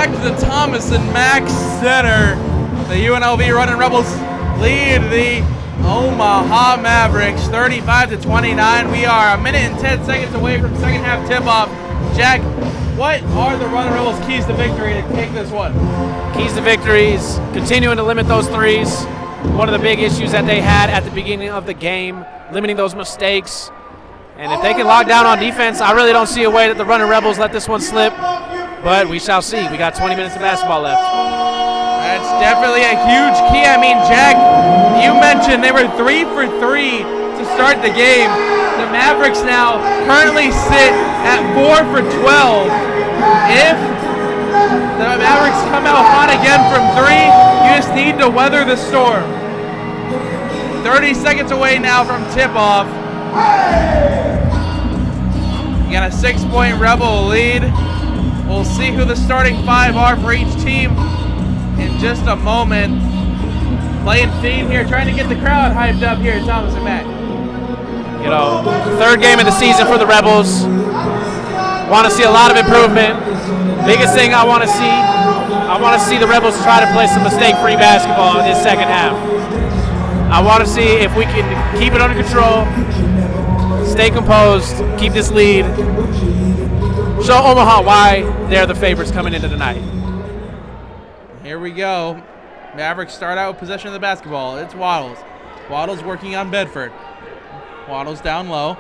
back to the Thomas and Mack Center. The UNLV Runnin' Rebels lead the Omaha Mavericks 35-29. We are a minute and 10 seconds away from second half tip-off. Jack, what are the Runnin' Rebels' keys to victory to take this one? Keys to victories, continuing to limit those threes. One of the big issues that they had at the beginning of the game, limiting those mistakes. And if they can lock down on defense, I really don't see a way that the Runnin' Rebels let this one slip. But we shall see. We got 20 minutes of basketball left. That's definitely a huge key. I mean, Jack, you mentioned they were 3 for 3 to start the game. The Mavericks now currently sit at 4 for 12. If the Mavericks come out hot again from 3, you just need to weather the storm. 30 seconds away now from tip-off. You got a 6-point Rebel lead. We'll see who the starting 5 are for each team in just a moment. Playing theme here, trying to get the crowd hyped up here at Thomas and Mack. You know, third game of the season for the Rebels. Want to see a lot of improvement. Biggest thing I want to see the Rebels try to play some mistake-free basketball in this second half. I want to see if we can keep it under control, stay composed, keep this lead, show Omaha why they're the favorites coming into tonight. Here we go. Mavericks start out with possession of the basketball. It's Waddles. Waddles working on Bedford. Waddles down low.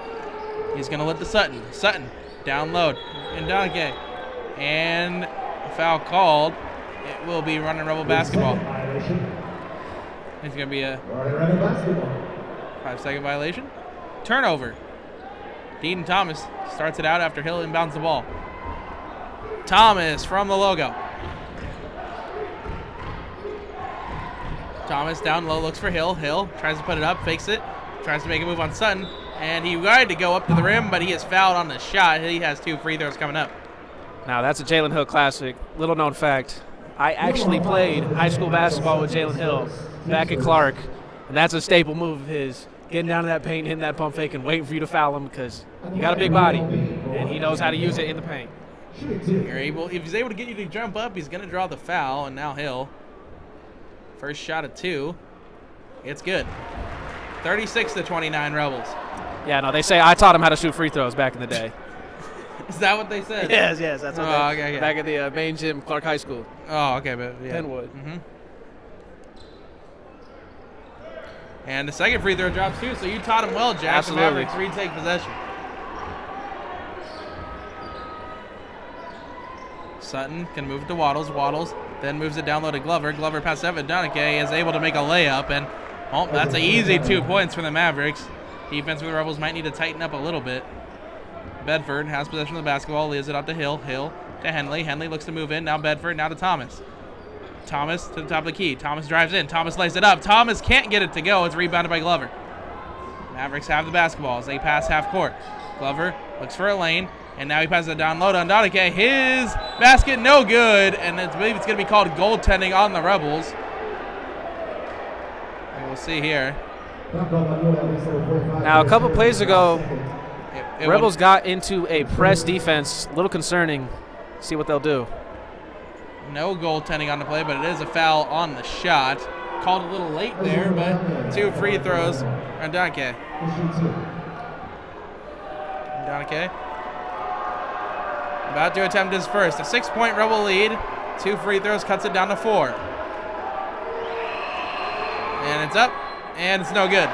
He's going to let the Sutton. Sutton down low. And Donkey. And a foul called. It will be Runnin' Rebel basketball. It's going to be a 5-second violation. Turnover. Dean Thomas starts it out after Hill inbounds the ball. Thomas from the logo. Thomas down low, looks for Hill. Hill tries to put it up, fakes it, tries to make a move on Sutton, and he tried to go up to the rim, but he is fouled on the shot. He has 2 free throws coming up. Now, that's a Jalen Hill classic. Little known fact, I actually played high school basketball with Jalen Hill back at Clark, and that's a staple move of his. Getting down to that paint, hitting that pump fake, and waiting for you to foul him because you got a big body, and he knows how to use it in the paint. If he's able to get you to jump up, he's going to draw the foul, and now Hill. First shot of 2. It's good. 36-29 Rebels. Yeah, no, they say I taught him how to shoot free throws back in the day. Is that what they said? Yes, that's what okay. Back at the main gym, Clark High School. Oh, okay, but yeah. Penwood. Mm-hmm. And the second free throw drops too, so you taught him well, Jack. Absolutely. The Mavericks retake possession. Sutton can move it to Waddles. Waddles then moves it down low to Glover. Glover passes Evan Donike, is able to make a layup, and that's an easy 2 points for the Mavericks. Defense for the Rebels might need to tighten up a little bit. Bedford has possession of the basketball, leaves it out to Hill. Hill to Henley. Henley looks to move in. Now Bedford, now to Thomas. Thomas to the top of the key. Thomas drives in. Thomas lays it up. Thomas can't get it to go. It's rebounded by Glover. Mavericks have the basketball as they pass half court. Glover looks for a lane, and now he passes it down low to Ndonike. His basket no good, and I believe it's going to be called goaltending on the Rebels. And we'll see here. Now, a couple plays ago, Rebels got into a press defense. A little concerning. See what they'll do. No goaltending on the play, but it is a foul on the shot. Called a little late there, but 2 free throws. Ndonike. Ndonike. About to attempt his first. A 6-point Rebel lead. 2 free throws, cuts it down to 4. And it's up, and it's no good.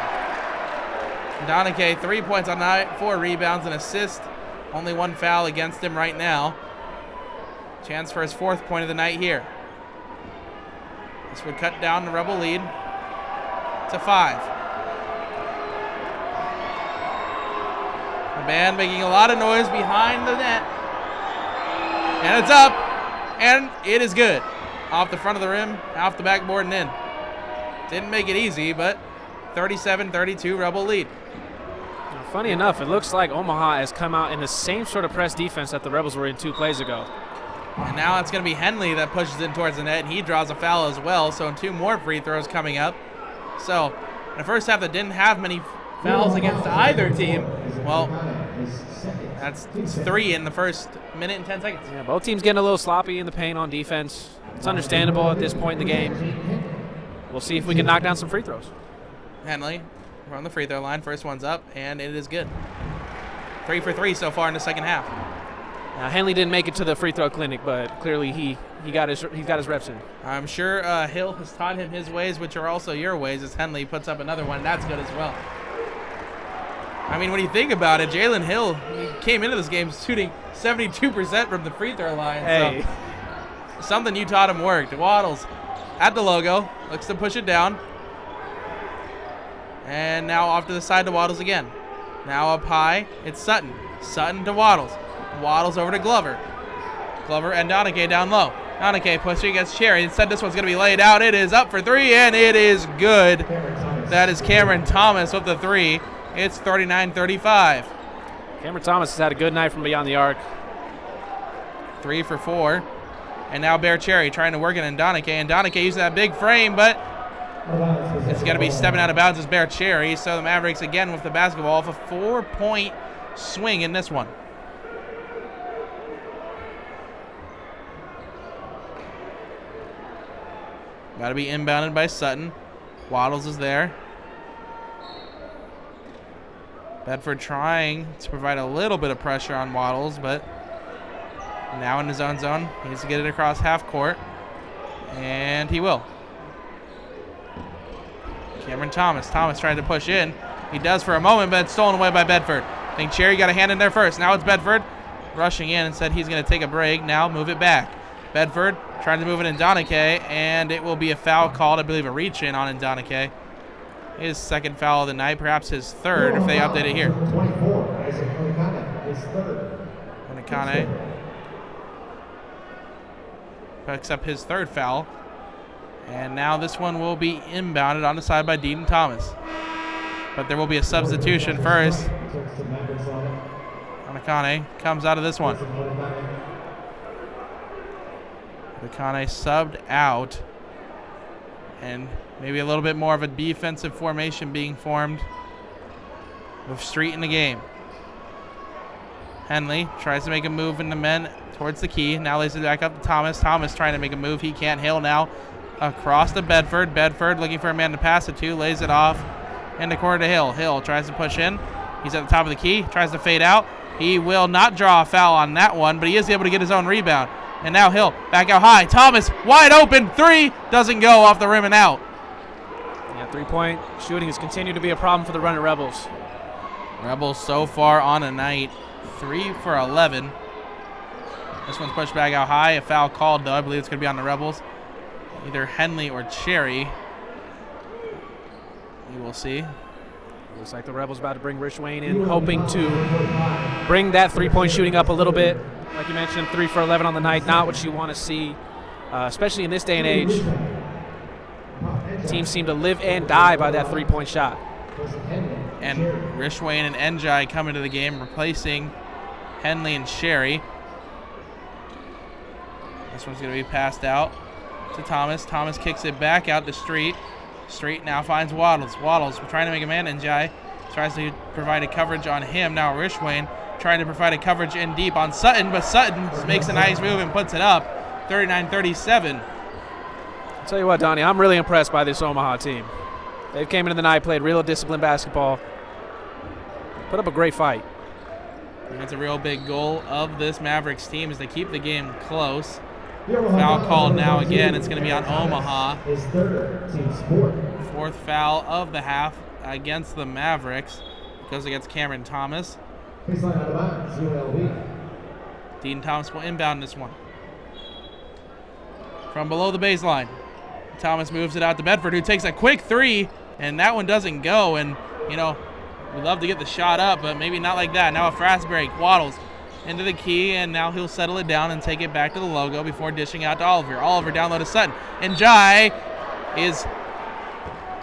Ndonike, 3 points on night, 4 rebounds, and assist. Only 1 foul against him right now. Chance for his 4th point of the night here. This would cut down the Rebel lead to 5. The band making a lot of noise behind the net. And it's up, and it is good. Off the front of the rim, off the backboard and in. Didn't make it easy, but 37-32 Rebel lead. Funny enough, it looks like Omaha has come out in the same sort of press defense that the Rebels were in 2 plays ago. And now it's going to be Henley that pushes in towards the net, and he draws a foul as well, so 2 more free throws coming up. So in the first half that didn't have many fouls against either team. Well, that's 3 in the first minute and 10 seconds. Yeah, both teams getting a little sloppy in the paint on defense. It's understandable at this point in the game. We'll see if we can knock down some free throws. Henley, we're on the free throw line. First one's up, and it is good. 3 for 3 so far in the second half. Now, Henley didn't make it to the free throw clinic, but clearly he got his reps in. I'm sure Hill has taught him his ways, which are also your ways, as Henley puts up another one. That's good as well. I mean, when you think about it, Jalen Hill, he came into this game shooting 72% from the free throw line. Hey. So something you taught him worked. Waddles at the logo, looks to push it down. And now off to the side to Waddles again. Now up high, it's Sutton. Sutton to Waddles. Waddles over to Glover. Glover and Donike down low. Donike pushing against Cherry. Instead, this one's going to be laid out. It is up for 3, and it is good. That is Cameron Thomas with the 3. It's 39-35. Cameron Thomas has had a good night from beyond the arc. 3 for 4. And now Bear Cherry trying to work it in Donike. And Donike using that big frame, but it's going to be stepping out of bounds as Bear Cherry. So the Mavericks again with the basketball off a 4-point swing in this one. Got to be inbounded by Sutton. Waddles is there. Bedford trying to provide a little bit of pressure on Waddles, but now in his own zone. He needs to get it across half court, and he will. Cameron Thomas. Thomas trying to push in. He does for a moment, but it's stolen away by Bedford. I think Cherry got a hand in there first. Now it's Bedford rushing in and said he's going to take a break. Now move it back. Bedford trying to move it in Donike, and it will be a foul called. I believe a reach in on Donike. His second foul of the night, perhaps his third if they update it here. 24, Isaac Onikane, his third. Onikane picks up his third foul. And now this one will be inbounded on the side by Deaton Thomas. But there will be a substitution first. Onikane comes out of this one. Onikane subbed out. And maybe a little bit more of a defensive formation being formed with Street in the game. Henley tries to make a move in the men towards the key. Now lays it back up to Thomas. Thomas trying to make a move. He can't. Hill now across to Bedford. Bedford looking for a man to pass it to. Lays it off in the corner to Hill. Hill tries to push in. He's at the top of the key. Tries to fade out. He will not draw a foul on that one, but he is able to get his own rebound. And now Hill back out high. Thomas wide open. 3 doesn't go off the rim and out. Yeah, three-point shooting has continued to be a problem for the Runnin' Rebels. Rebels so far on a night, 3 for 11. This one's pushed back out high. A foul called, though. I believe it's going to be on the Rebels. Either Henley or Cherry. We will see. Looks like the Rebels about to bring Rich Wayne in, hoping to bring that three-point shooting up a little bit. Like you mentioned, 3 for 11 on the night. Not what you want to see, especially in this day and age. Teams seem to live and die by that three-point shot. And Rishwain and Njai come into the game, replacing Henley and Sherry. This one's going to be passed out to Thomas. Thomas kicks it back out to Street. Street now finds Waddles. Waddles trying to make a man. Njai tries to provide a coverage on him. Now Rishwain trying to provide a coverage in deep on Sutton, but Sutton makes a nice move and puts it up. 39-37. I'll tell you what, Donnie, I'm really impressed by this Omaha team. They came into the night, played real disciplined basketball, put up a great fight. That's a real big goal of this Mavericks team is to keep the game close. Foul called now again. It's going to be on Omaha. Fourth foul of the half against the Mavericks. Goes against Cameron Thomas. Dean Thomas will inbound this one. From below the baseline. Thomas moves it out to Bedford, who takes a quick 3, and that one doesn't go. And, you know, we love to get the shot up, but maybe not like that. Now a fast break. Waddles into the key, and now he'll settle it down and take it back to the logo before dishing out to Oliver. Oliver down low to Sutton. And Jai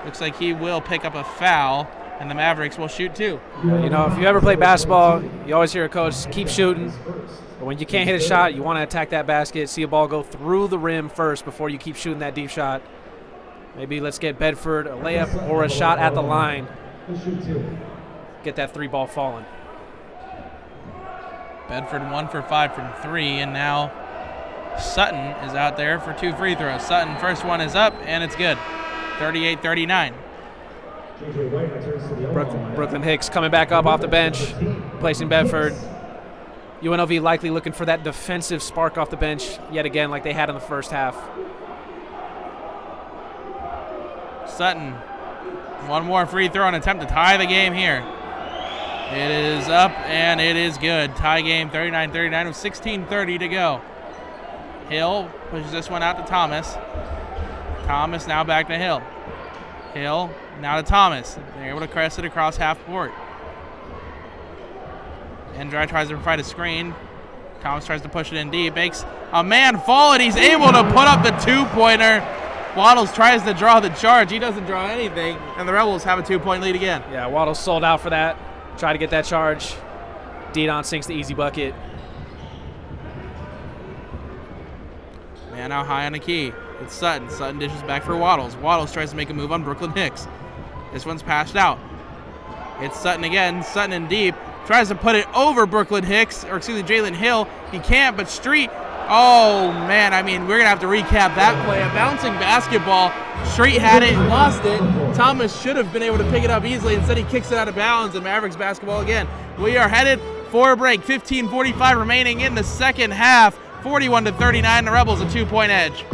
looks like he will pick up a foul, and the Mavericks will shoot 2. You know, if you ever play basketball, you always hear a coach, keep shooting. But when you can't hit a shot, you want to attack that basket, see a ball go through the rim first before you keep shooting that deep shot. Maybe let's get Bedford a layup or a shot at the line. get that 3 ball falling. Bedford 1 for 5 from 3, and now Sutton is out there for 2 free throws. Sutton, first one is up, and it's good. 38-39. Brooklyn Hicks coming back up off the bench, placing Bedford. UNLV likely looking for that defensive spark off the bench yet again like they had in the first half. Sutton, one more free throw and attempt to tie the game here. It is up, and it is good. Tie game 39-39 with 16:30 to go. Hill pushes this one out to Thomas. Thomas now back to Hill. Hill now to Thomas. They're able to crest it across half court. Endry tries to provide a screen. Thomas tries to push it in deep. Makes a man fall, and he's able to put up the 2-pointer. Waddles tries to draw the charge. He doesn't draw anything, and the Rebels have a 2-point lead again. Yeah, Waddles sold out for that. Try to get that charge. Didon sinks the easy bucket. Man out high on the key. It's Sutton. Sutton dishes back for Waddles. Waddles tries to make a move on Brooklyn Hicks. This one's passed out. It's Sutton again. Sutton in deep. Tries to put it over Brooklyn Hicks, or excuse me, Jalen Hill. He can't, but Street. Oh, man, I mean, we're going to have to recap that play. A bouncing basketball. Street had it, lost it. Thomas should have been able to pick it up easily. Instead, he kicks it out of bounds, and Mavericks basketball again. We are headed for a break. 15:45 remaining in the second half. 41-39, the Rebels a 2-point edge.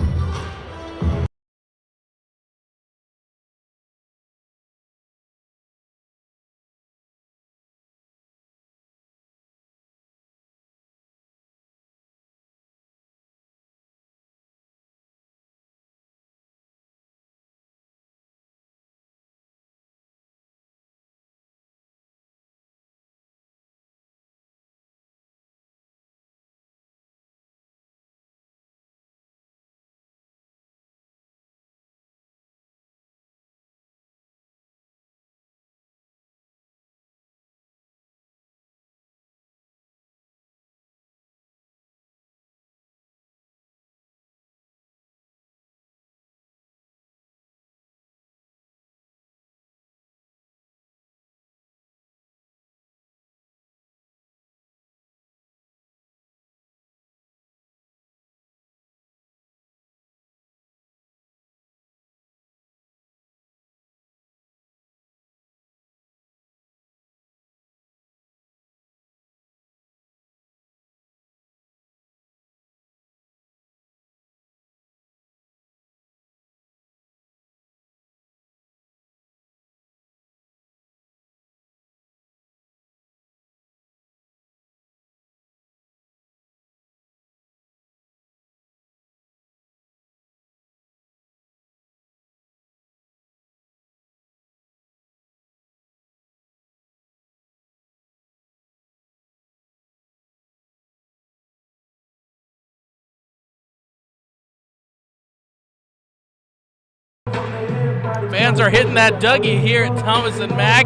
Fans are hitting that Dougie here at Thomas and Mack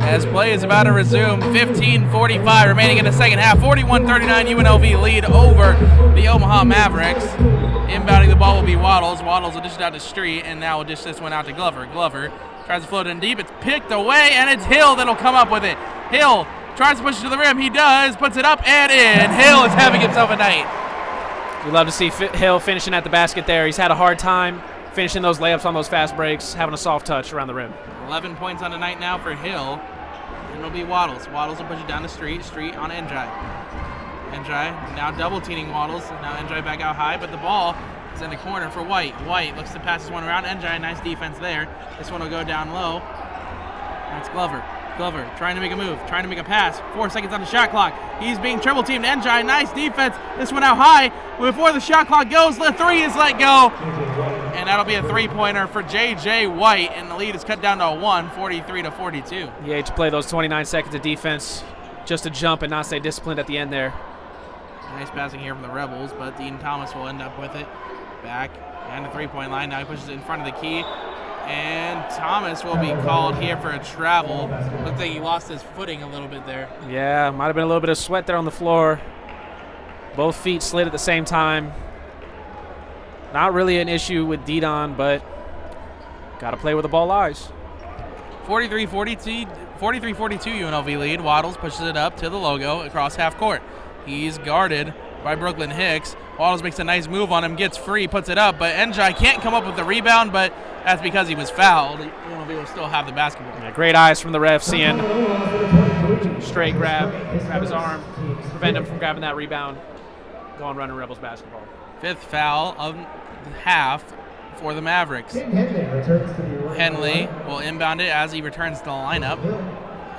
as play is about to resume. 15:45 remaining in the second half. 41-39 UNLV lead over the Omaha Mavericks. Inbounding the ball will be Waddles. Waddles will dish it out to Street, and now will dish this one out to Glover. Glover tries to float in deep. It's picked away, and it's Hill that'll come up with it. Hill tries to push it to the rim. He does. Puts it up and in. Hill is having himself a night. We love to see Hill finishing at the basket there. He's had a hard time finishing those layups on those fast breaks, having a soft touch around the rim. 11 points on the night now for Hill. And it'll be Waddles. Waddles will push it down the street. Street on Endry. Endry now double-teaming Waddles. Now Endry back out high, but the ball is in the corner for White. White looks to pass this one around. Endry, nice defense there. This one will go down low. That's Glover. Glover trying to make a move, trying to make a pass. 4 seconds on the shot clock. He's being triple teamed. Endry, nice defense. This one out high. Before the shot clock goes, the three is let go. And that'll be a three-pointer for J.J. White, and the lead is cut down to a 1, 43-42. You hate to play those 29 seconds of defense just to jump and not stay disciplined at the end there. Nice passing here from the Rebels, but Dean Thomas will end up with it. Back and the three-point line. Now he pushes it in front of the key. And Thomas will be called here for a travel. Looks like he lost his footing a little bit there. Yeah, might have been a little bit of sweat there on the floor. Both feet slid at the same time. Not really an issue with Didon, but got to play where the ball lies. 43-42 UNLV lead. Waddles pushes it up to the logo across half court. He's guarded by Brooklyn Hicks. Waddles makes a nice move on him, gets free, puts it up, but NJ can't come up with the rebound, but that's because he was fouled. UNLV will still have the basketball. Yeah, great eyes from the ref, seeing straight grab his arm, prevent him from grabbing that rebound. Go on, Runnin Rebels basketball. 5th foul of the half for the Mavericks. Henley will inbound it as he returns to the lineup,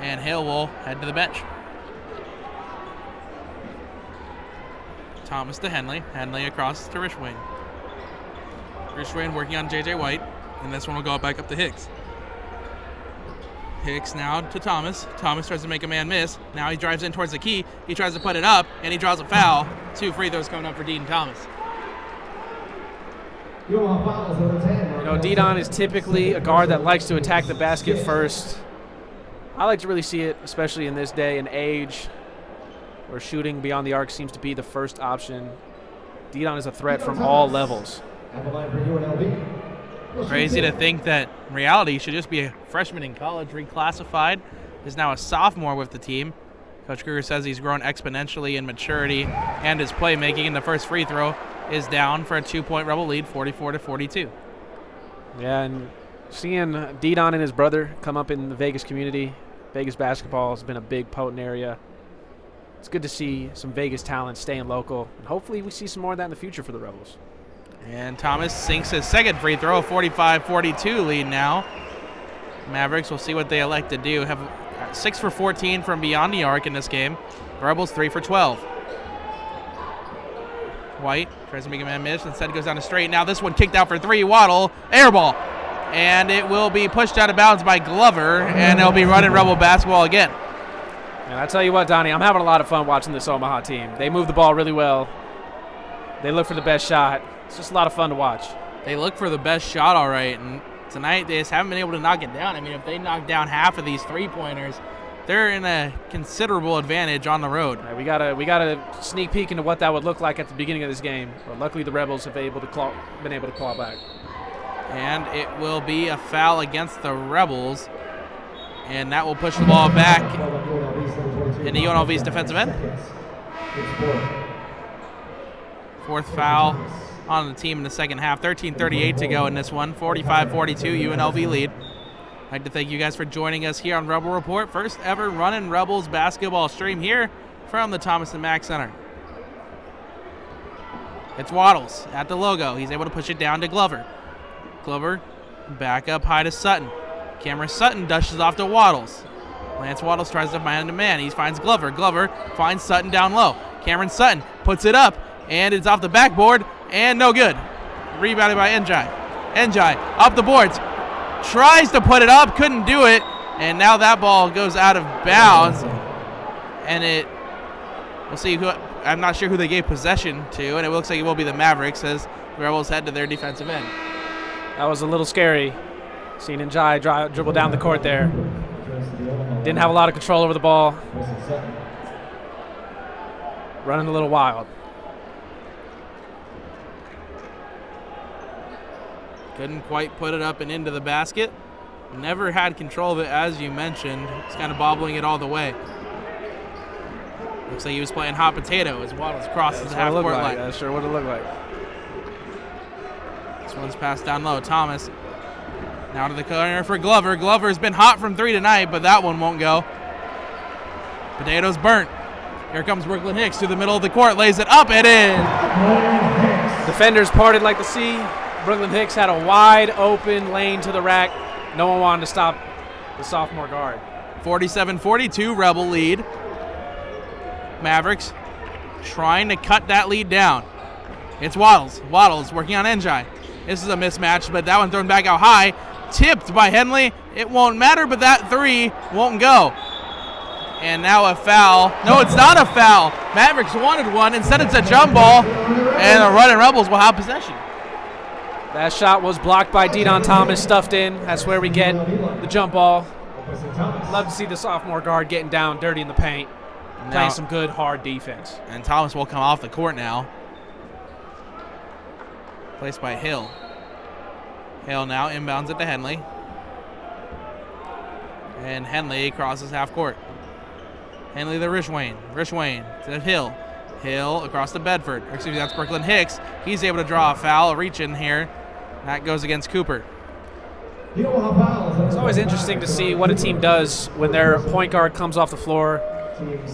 and Hill will head to the bench. Thomas to Henley. Henley across to Rishwain. Rishwain working on J.J. White, and this one will go back up to Hicks. Hicks now to Thomas. Thomas tries to make a man miss. Now he drives in towards the key. He tries to put it up, and he draws a foul. 2 free throws coming up for Dean Thomas. You know, Didon is typically a guard that likes to attack the basket first. I like to really see it, especially in this day and age, where shooting beyond the arc seems to be the first option. Didon is a threat from all levels. Crazy to think that in reality he should just be a freshman in college, reclassified, is now a sophomore with the team. Coach Kruger says he's grown exponentially in maturity and his playmaking, and the first free throw is down for a 2-point Rebel lead, 44-42. Yeah, and seeing Didon and his brother come up in the Vegas community, Vegas basketball has been a big, potent area. It's good to see some Vegas talent staying local, and hopefully we see some more of that in the future for the Rebels. And Thomas sinks his second free throw, 45-42 lead now. Mavericks will see what they elect to do. Have 6 for 14 from beyond the arc in this game. Rebels 3 for 12. White tries to make a man miss, instead goes down to straight. Now this one kicked out for 3, Waddle, air ball. And it will be pushed out of bounds by Glover, and they'll be running Rebel basketball again. And I tell you what, Donnie, I'm having a lot of fun watching this Omaha team. They move the ball really well. They look for the best shot. It's just a lot of fun to watch. They look for the best shot, all right, and tonight they just haven't been able to knock it down. I mean, if they knock down half of these three-pointers, they're in a considerable advantage on the road. Right, we got a sneak peek into what that would look like at the beginning of this game. But luckily, the Rebels have been able to claw back. And it will be a foul against the Rebels, and that will push the ball back into UNLV's defensive end. 4th foul on the team in the second half. 13:38 to go in this one. 45-42 UNLV lead. I'd like to thank you guys for joining us here on Rebel Report. First ever Runnin' Rebels basketball stream here from the Thomas & Mack Center. It's Waddles at the logo. He's able to push it down to Glover. Glover back up high to Sutton. Cameron Sutton dashes off to Waddles. Lance Waddles tries to man-to-man. He finds Glover. Glover finds Sutton down low. Cameron Sutton puts it up, and it's off the backboard, and no good. Rebounded by Njai. Njai up the boards. Tries to put it up, couldn't do it, and now that ball goes out of bounds. And we'll see who, I'm not sure who they gave possession to, and it looks like it will be the Mavericks as the Rebels head to their defensive end. That was a little scary, seeing Njai dribble down the court there. Didn't have a lot of control over the ball. Running a little wild. Couldn't quite put it up and into the basket. Never had control of it, as you mentioned. He's kind of bobbling it all the way. Looks like he was playing hot potato as Waddles crosses the half-court line. That's sure what it looked like. This one's passed down low. Thomas now to the corner for Glover. Glover's been hot from 3 tonight, but that one won't go. Potato's burnt. Here comes Brooklyn Hicks to the middle of the court. Lays it up. It in. Defenders parted like the sea. Brooklyn Hicks had a wide open lane to the rack. No one wanted to stop the sophomore guard. 47-42 Rebel lead. Mavericks trying to cut that lead down. It's Waddles. Waddles working on Njai. This is a mismatch, but that one thrown back out high. Tipped by Henley. It won't matter, but that 3 won't go. And now a foul. No, it's not a foul. Mavericks wanted one. Instead, it's a jump ball, and the Runnin' Rebels will have possession. That shot was blocked by Didon Thomas, stuffed in. That's where we get the jump ball. Love to see the sophomore guard getting down dirty in the paint, playing some good, hard defense. And Thomas will come off the court now. Placed by Hill. Hill now inbounds it to Henley. And Henley crosses half court. Henley to Rishwain. Rishwain to Hill. Hill across to Bedford. Excuse me, that's Brooklyn Hicks. He's able to draw a foul, a reach in here. That goes against Cooper. It's always interesting to see what a team does when their point guard comes off the floor,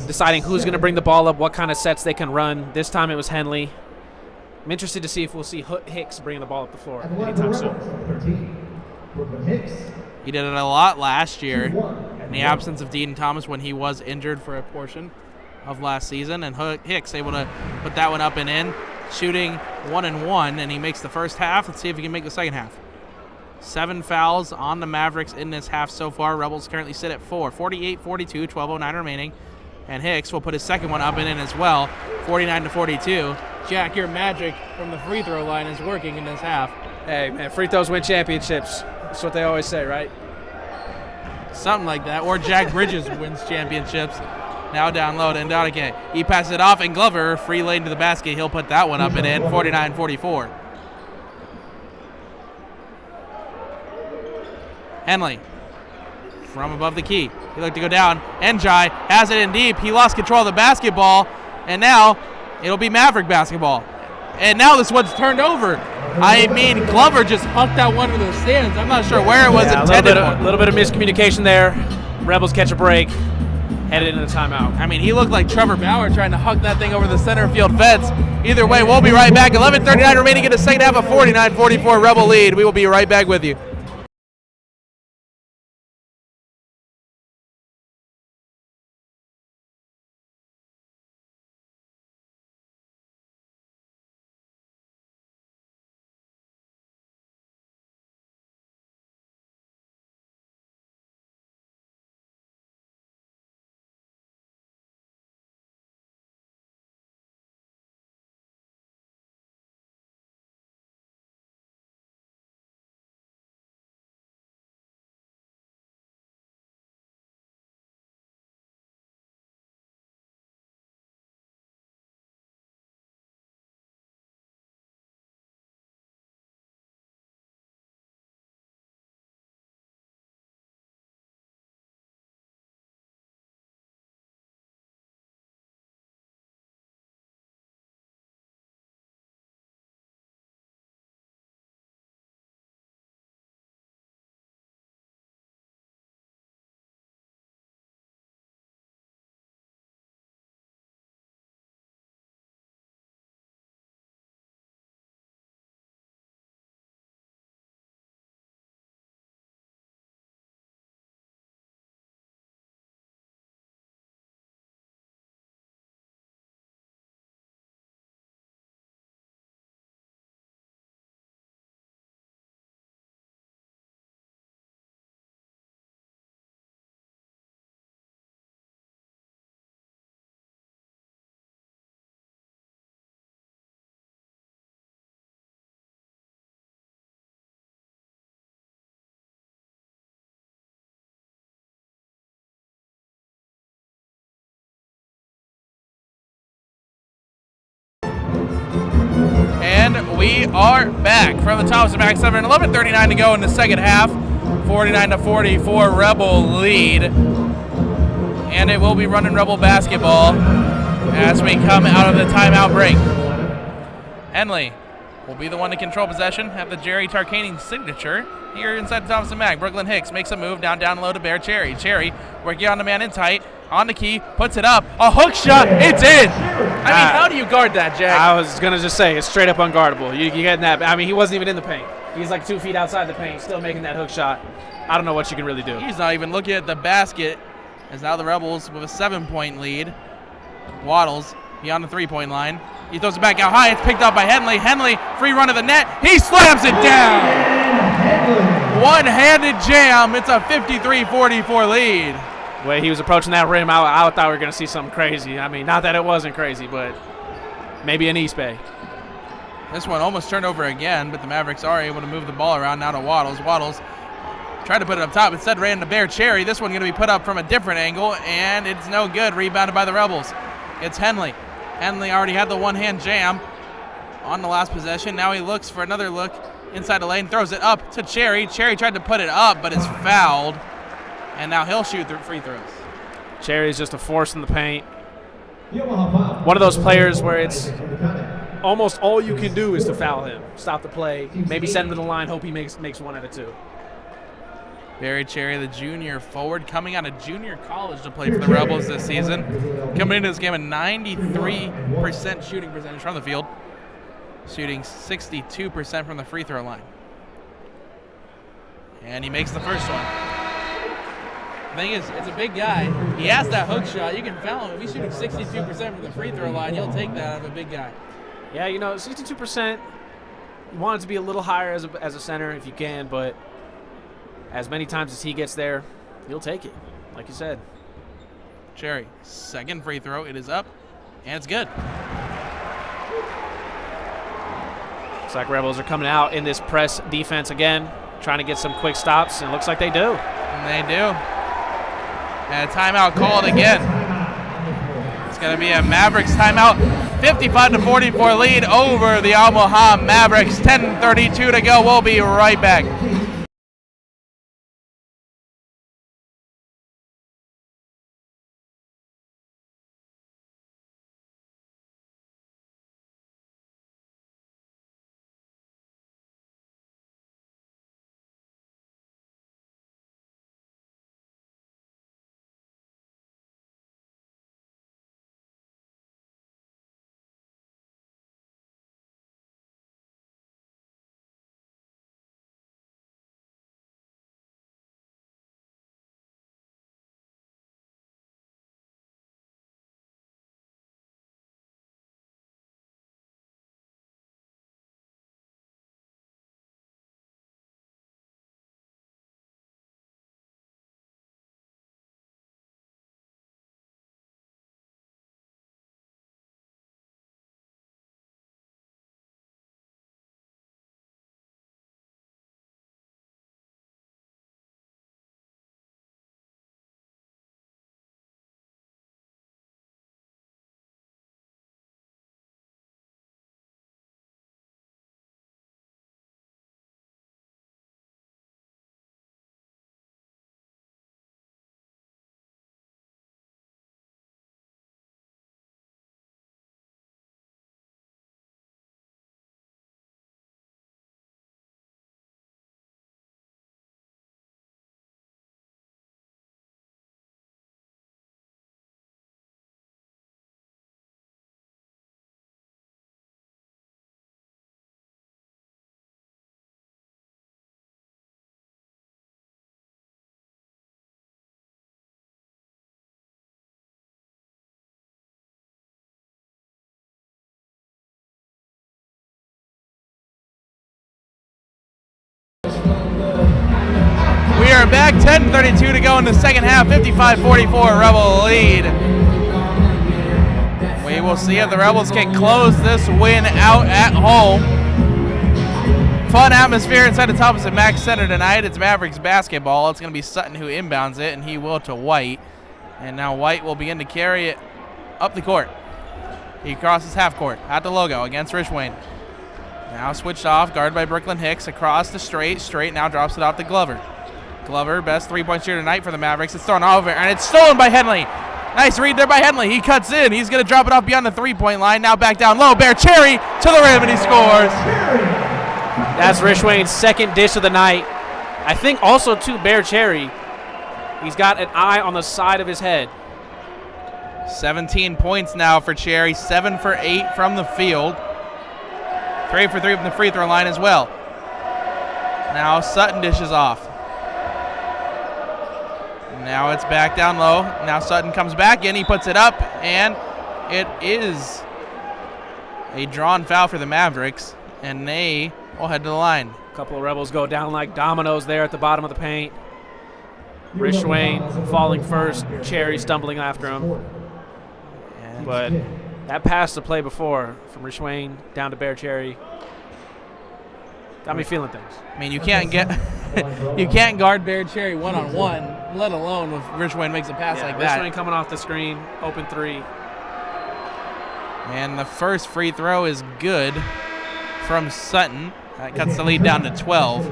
deciding who's going to bring the ball up, what kind of sets they can run. This time it was Henley. I'm interested to see if we'll see Hicks bringing the ball up the floor anytime soon. He did it a lot last year in the absence of Dean Thomas when he was injured for a portion of last season, and Hicks able to put that one up and in, shooting 1 and 1, and he makes the first half. Let's see if he can make the second half. 7 fouls on the Mavericks in this half so far. Rebels currently sit at 4. 48-42, 12:09 remaining, and Hicks will put his second one up and in as well. 49-42. Jack, your magic from the free throw line is working in this half. Hey, man, free throws win championships. That's what they always say, right? Something like that. Or Jack Bridges wins championships. Now down low to Ndadike. He passes it off, and Glover, free lane to the basket. He'll put that one up and in, 49-44. Henley from above the key. He looked to go down. Njai has it in deep. He lost control of the basketball, and now it'll be Maverick basketball. And now this one's turned over. I mean, Glover just hucked that one into the stands. I'm not sure where it was intended. A little bit of miscommunication there. Rebels catch a break, headed into timeout. I mean, he looked like Trevor Bauer trying to huck that thing over the center field fence. Either way, we'll be right back. 11:39 remaining in the second half, a 49-44 Rebel lead. We will be right back with you. And we are back from the Thomas and Mack 7. 11:39 to go in the second half. 49-44 Rebel lead. And it will be running Rebel basketball as we come out of the timeout break. Henley will be the one to control possession, have the Jerry Tarkanian signature here inside the Thomas and Mack. Brooklyn Hicks makes a move down low to Bear Cherry. Cherry working on the man in tight, on the key, puts it up. A hook shot, it's in! I mean, how do you guard that, Jack? I was going to just say, it's straight up unguardable. You get that. I mean, he wasn't even in the paint. He's like 2 feet outside the paint, still making that hook shot. I don't know what you can really do. He's not even looking at the basket, as now the Rebels with a 7-point lead. Waddles beyond the 3-point line. He throws it back out high. It's picked up by Henley. Henley, free run of the net. He slams it down. One-handed jam. It's a 53-44 lead. The way he was approaching that rim, I thought we were going to see something crazy. I mean, not that it wasn't crazy, but maybe an East Bay. This one almost turned over again, but the Mavericks are able to move the ball around now to Waddles. Waddles tried to put it up top. Instead ran to Bear Cherry. This one going to be put up from a different angle, and it's no good. Rebounded by the Rebels. It's Henley. Henley already had the one-hand jam on the last possession. Now he looks for another look inside the lane, throws it up to Cherry. Cherry tried to put it up, but is fouled. And now he'll shoot free throws. Cherry's just a force in the paint. The Omaha foul. One of those players where it's almost all you can do is to foul him. Stop the play, maybe send him to the line, hope he makes 1 out of 2. Barry Cherry, the junior forward, coming out of junior college to play for the Rebels this season. Coming into this game at 93% shooting percentage from the field. Shooting 62% from the free throw line. And he makes the first one. The thing is, it's a big guy. He has that hook shot. You can foul him. If he's shooting 62% from the free throw line, he'll take that out of a big guy. Yeah, 62%. You want it to be a little higher as a center if you can, but as many times as he gets there, he'll take it, like you said. Cherry, second free throw. It is up, and it's good. Looks like Rebels are coming out in this press defense again, trying to get some quick stops, and it looks like they do. And they do. And a timeout called again. It's going to be a Mavericks timeout. 55-44 lead over the Omaha Mavericks. 10:32 to go. We'll be right back. We are back, 10:32 to go in the second half, 55-44 Rebel lead. We will see if the Rebels can close this win out at home. Fun atmosphere inside the Thomas & Mack Center tonight. It's Mavericks basketball. It's going to be Sutton who inbounds it, and he will to White. And now White will begin to carry it up the court. He crosses half court at the logo against Rich Wayne. Now switched off, guarded by Brooklyn Hicks across the straight now drops it off to Glover. Glover, best three-point shooter tonight for the Mavericks. It's thrown over, and it's stolen by Henley. Nice read there by Henley. He cuts in. He's going to drop it off beyond the three-point line. Now back down low. Bear Cherry to the rim, and he scores. That's Rich Wayne's second dish of the night. I think also, too, Bear Cherry, he's got an eye on the side of his head. 17 points now for Cherry. 7 for 8 from the field. 3 for 3 from the free throw line as well. Now Sutton dishes off. Now it's back down low. Now Sutton comes back in. He puts it up, and it is a drawn foul for the Mavericks, and they will head to the line. A couple of Rebels go down like dominoes there at the bottom of the paint. Rich Wayne falling first, Cherry stumbling after him. But that pass to play before from Rich Wayne down to Bear Cherry got me feeling things. I mean, you can't guard Bear Cherry one-on-one, let alone if Rich Wayne makes a pass like that. Rich Wayne coming off the screen, open three. And the first free throw is good from Sutton. That cuts the lead down to 12.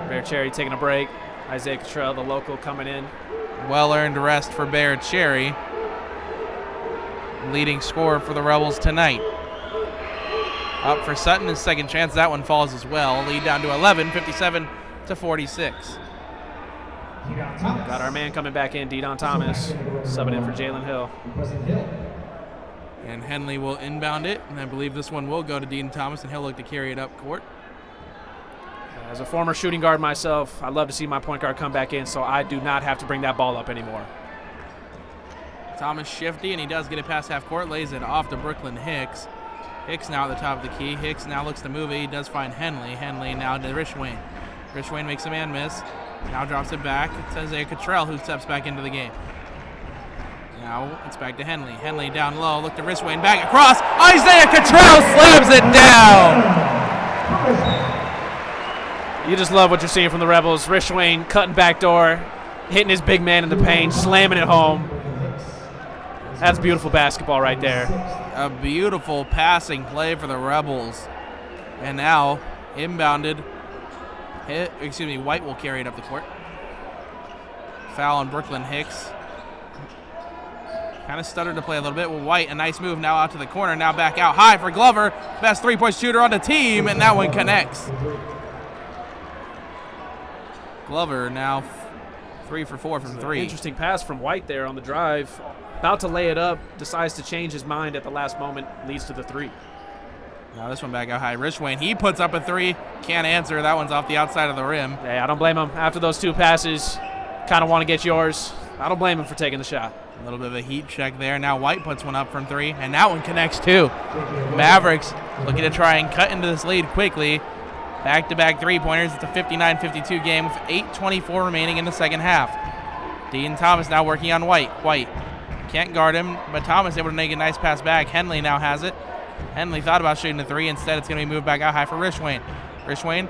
Bear Cherry taking a break. Isaiah Cottrell, the local, coming in. Well-earned rest for Bear Cherry. Leading scorer for the Rebels tonight. Up for Sutton, his second chance. That one falls as well. Lead down to 11, 57-46. Got our man coming back in, Didon Thomas, subbing in for Jalen Hill. And Henley will inbound it, and I believe this one will go to Dean Thomas, and he'll look to carry it up court. As a former shooting guard myself, I love to see my point guard come back in so I do not have to bring that ball up anymore. Thomas shifty, and he does get it past half court, lays it off to Brooklyn Hicks. Hicks now at the top of the key. Hicks now looks to move it. He does find Henley. Henley now to Rishwain. Rishwain makes a man miss. Now drops it back. It's Isaiah Cottrell who steps back into the game. Now it's back to Henley. Henley down low. Look to Rishwain. Back across. Isaiah Cottrell slams it down. You just love what you're seeing from the Rebels. Rishwain cutting back door, hitting his big man in the paint, slamming it home. That's beautiful basketball right there. A beautiful passing play for the Rebels. And now inbounded. White will carry it up the court. Foul on Brooklyn Hicks. Kind of stuttered to play a little bit with White. A nice move now out to the corner. Now back out high for Glover. Best three-point shooter on the team, and that one connects. Glover now 3 for 4 from 3. Interesting pass from White there on the drive. About to lay it up, decides to change his mind at the last moment, leads to the 3. Now this one back out high. Rishwain, he puts up a 3. Can't answer. That one's off the outside of the rim. Hey, I don't blame him. After those 2 passes, kind of want to get yours. I don't blame him for taking the shot. A little bit of a heat check there. Now White puts one up from 3, and that one connects too. Mavericks looking to try and cut into this lead quickly. Back-to-back three-pointers. It's a 59-52 game with 8:24 remaining in the second half. Dean Thomas now working on White. White can't guard him, but Thomas able to make a nice pass back. Henley now has it. Henley thought about shooting the 3. Instead, it's going to be moved back out high for Rishwain. Rishwain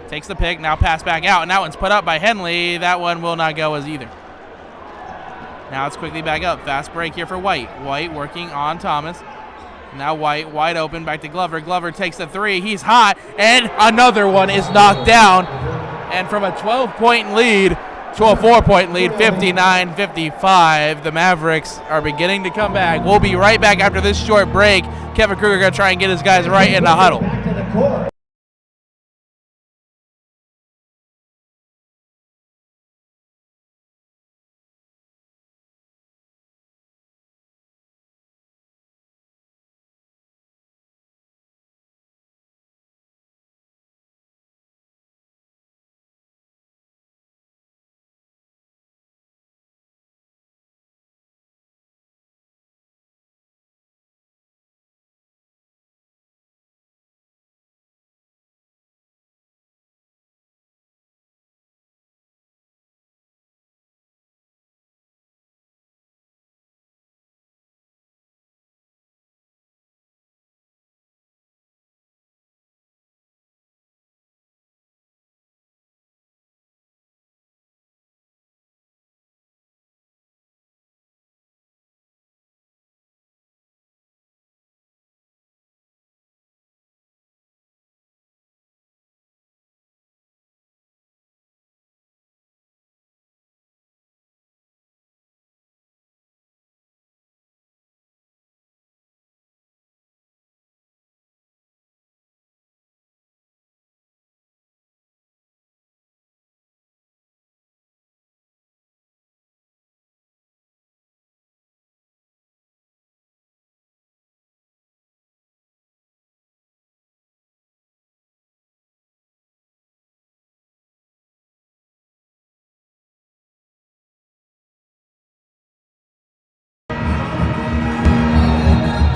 takes the pick. Now pass back out, and that one's put up by Henley. That one will not go as either. Now it's quickly back up. Fast break here for White. White working on Thomas. Now White wide open, back to Glover. Glover takes the 3. He's hot, and another one is knocked down. And from a 12-point lead to a 4-point lead, 59-55, the Mavericks are beginning to come back. We'll be right back after this short break. Kevin Kruger going to try and get his guys right in the huddle.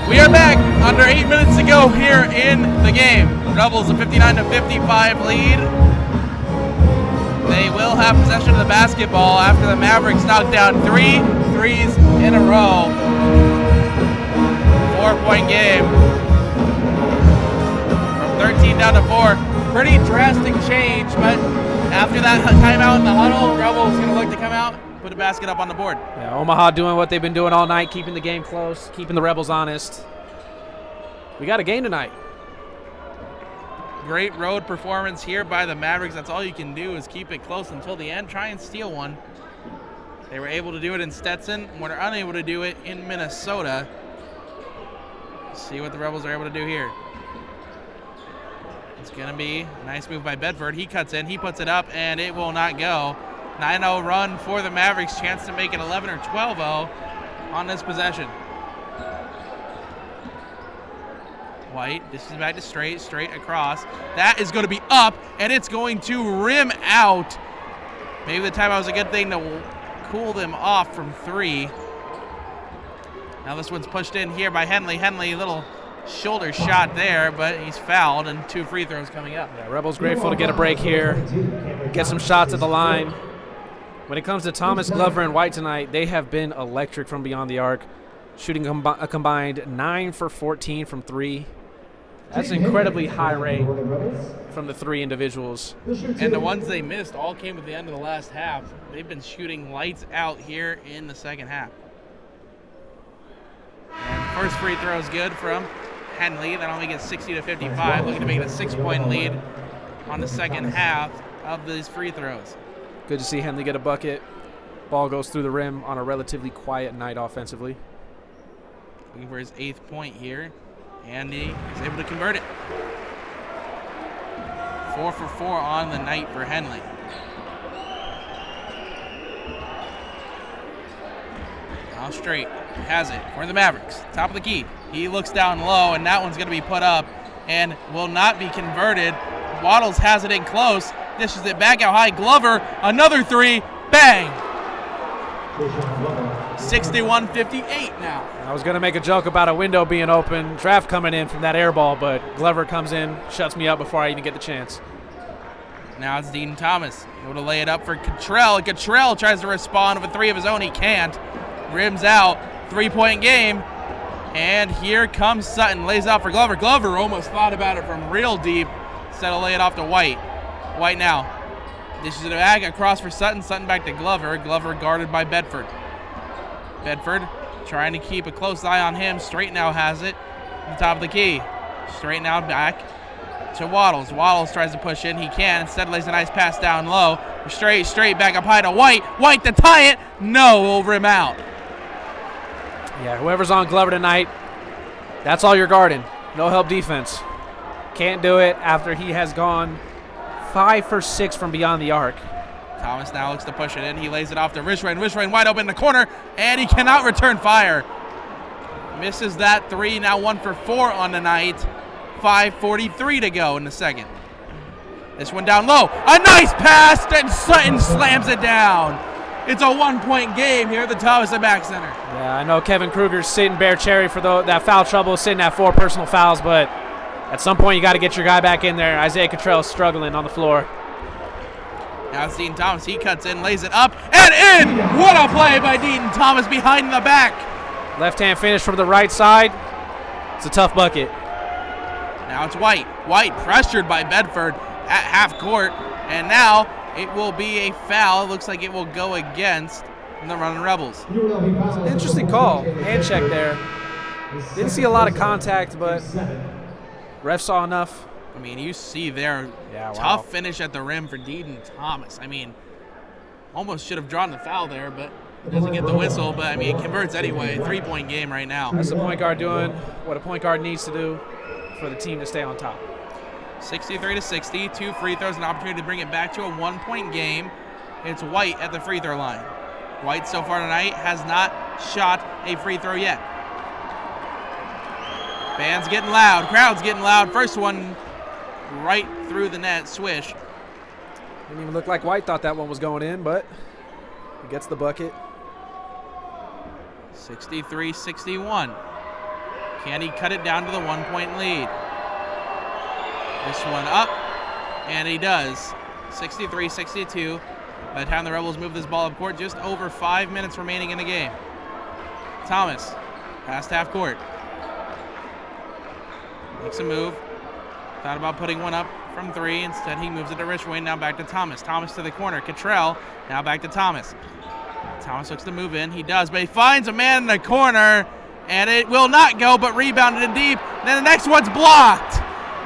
We are back under 8 minutes to go here in the game. Rebels a 59-55 lead. They will have possession of the basketball after the Mavericks knocked down 3 threes in a row. 4-point game. From 13 down to 4. Pretty drastic change, but after that timeout in the huddle, Rebels going to look to come out, put a basket up on the board. Yeah, Omaha doing what they've been doing all night, keeping the game close, keeping the Rebels honest. We got a game tonight. Great road performance here by the Mavericks. That's all you can do is keep it close until the end. Try and steal one. They were able to do it in Stetson and were unable to do it in Minnesota. See what the Rebels are able to do here. It's going to be a nice move by Bedford. He cuts in, he puts it up, and it will not go. 9-0 run for the Mavericks. Chance to make it 11 or 12-0 on this possession. White, this is back to straight across. That is going to be up, and it's going to rim out. Maybe the timeout was a good thing to cool them off from 3. Now this one's pushed in here by Henley. Henley, little shoulder shot there, but he's fouled, and 2 free throws coming up. Yeah, Rebels grateful to get a break here, get some shots at the line. When it comes to Thomas, Glover, and White tonight, they have been electric from beyond the arc, shooting a combined 9 for 14 from 3. That's an incredibly high rate from the 3 individuals. And the ones they missed all came at the end of the last half. They've been shooting lights out here in the second half. And the first free throw is good from Henley. That only gets 60 to 55, looking to make it a 6-point lead on the second half of these free throws. Good to see Henley get a bucket. Ball goes through the rim on a relatively quiet night offensively. Looking for his 8th point here. And he is able to convert it. 4 for 4 on the night for Henley. Now straight, has it for the Mavericks. Top of the key. He looks down low, and that one's going to be put up and will not be converted. Waddles has it in close. Dishes it back out high. Glover, another 3. Bang! 61-58 now. I was going to make a joke about a window being open, draft coming in from that air ball, but Glover comes in, shuts me up before I even get the chance. Now it's Dean Thomas able to lay it up for Cottrell. Cottrell tries to respond with a 3 of his own. He can't. Rims out. 3-point game. And here comes Sutton. Lays out for Glover. Glover almost thought about it from real deep instead of lay it off to White. White now. Dishes it back across for Sutton. Sutton back to Glover. Glover guarded by Bedford. Bedford trying to keep a close eye on him. Straight now has it. On the top of the key. Straight now back to Waddles. Waddles tries to push in. He can. Instead lays a nice pass down low. Straight back up high to White. White to tie it. No, will rim out. Yeah, whoever's on Glover tonight, that's all you're guarding. No help defense. Can't do it after he has gone 5 for 6 from beyond the arc. Thomas now looks to push it in. He lays it off to Rishrain. Rishrain wide open in the corner, and he cannot return fire. Misses that 3. Now 1 for 4 on the night. 5:43 to go in the second. This one down low. A nice pass, and Sutton slams it down. It's a 1-point game here at the Thomas and Mack Center. Yeah, I know Kevin Kruger's sitting bare cherry for that foul trouble, sitting at 4 personal fouls, but at some point you got to get your guy back in there. Isaiah Cottrell struggling on the floor. Now it's Dean Thomas. He cuts in, lays it up, and in! What a play by Dean Thomas behind the back. Left-hand finish from the right side. It's a tough bucket. Now it's White. White pressured by Bedford at half court, and now it will be a foul. It looks like it will go against the Runnin' Rebels. Interesting call. Hand check there. Didn't see a lot of contact, but ref saw enough. I mean, you see there, tough finish at the rim for Dean Thomas. I mean, almost should have drawn the foul there, but doesn't get the whistle. But, I mean, it converts anyway. 3-point game right now. That's the point guard doing what a point guard needs to do for the team to stay on top. 63-60, 2 free throws, an opportunity to bring it back to a 1-point game. It's White at the free throw line. White so far tonight has not shot a free throw yet. Band's getting loud, crowd's getting loud. First one right through the net, swish. Didn't even look like White thought that one was going in, but he gets the bucket. 63-61. Can he cut it down to the 1-point lead? This one up, and he does. 63-62. By the time the Rebels move this ball up court, just over 5 minutes remaining in the game. Thomas, past half court. Makes a move. Thought about putting one up from 3. Instead, he moves it to Richway. Now back to Thomas. Thomas to the corner. Cottrell, now back to Thomas. Thomas looks to move in. He does, but he finds a man in the corner, and it will not go, but rebounded in deep. Then the next one's blocked.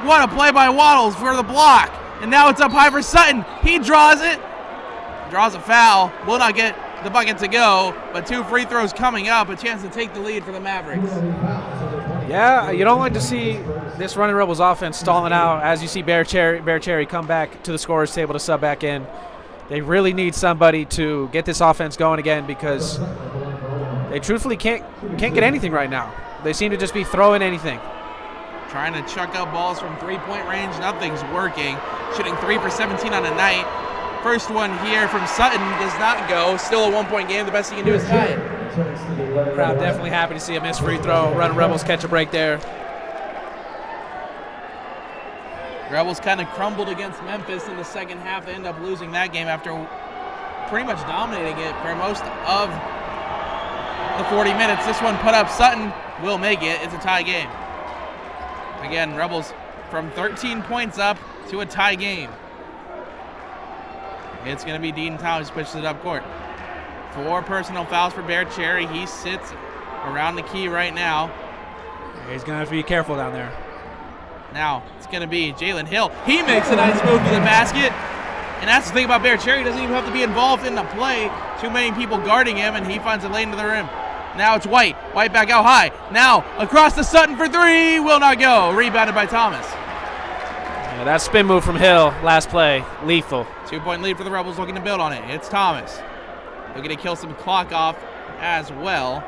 What a play by Waddles for the block. And now it's up high for Sutton. He draws it. Draws a foul. Will not get the bucket to go, but 2 free throws coming up. A chance to take the lead for the Mavericks. Yeah, you don't like to see this Runnin' Rebels offense stalling out as you see Bear Cherry come back to the scorer's table to sub back in. They really need somebody to get this offense going again because they truthfully can't get anything right now. They seem to just be throwing anything. Trying to chuck up balls from 3-point range. Nothing's working. Shooting 3 for 17 on the night. First one here from Sutton does not go. Still a 1-point game. The best he can do is tie it. Crowd definitely happy to see a missed free throw. Runnin' Rebels catch a break there. Rebels kind of crumbled against Memphis in the second half. They end up losing that game after pretty much dominating it for most of the 40 minutes. This one put up. Sutton will make it. It's a tie game. Again, Rebels from 13 points up to a tie game. It's going to be Dean Thomas who pushes it up court. 4 personal fouls for Bear Cherry. He sits around the key right now. He's going to have to be careful down there. Now it's going to be Jalen Hill. He makes a nice move to the basket. And that's the thing about Bear Cherry. He doesn't even have to be involved in the play. Too many people guarding him, and he finds a lane to the rim. Now it's White. White back out high. Now across to Sutton for 3. Will not go. Rebounded by Thomas. Yeah, that spin move from Hill, last play, lethal. 2-point lead for the Rebels looking to build on it. It's Thomas. Looking to kill some clock off as well.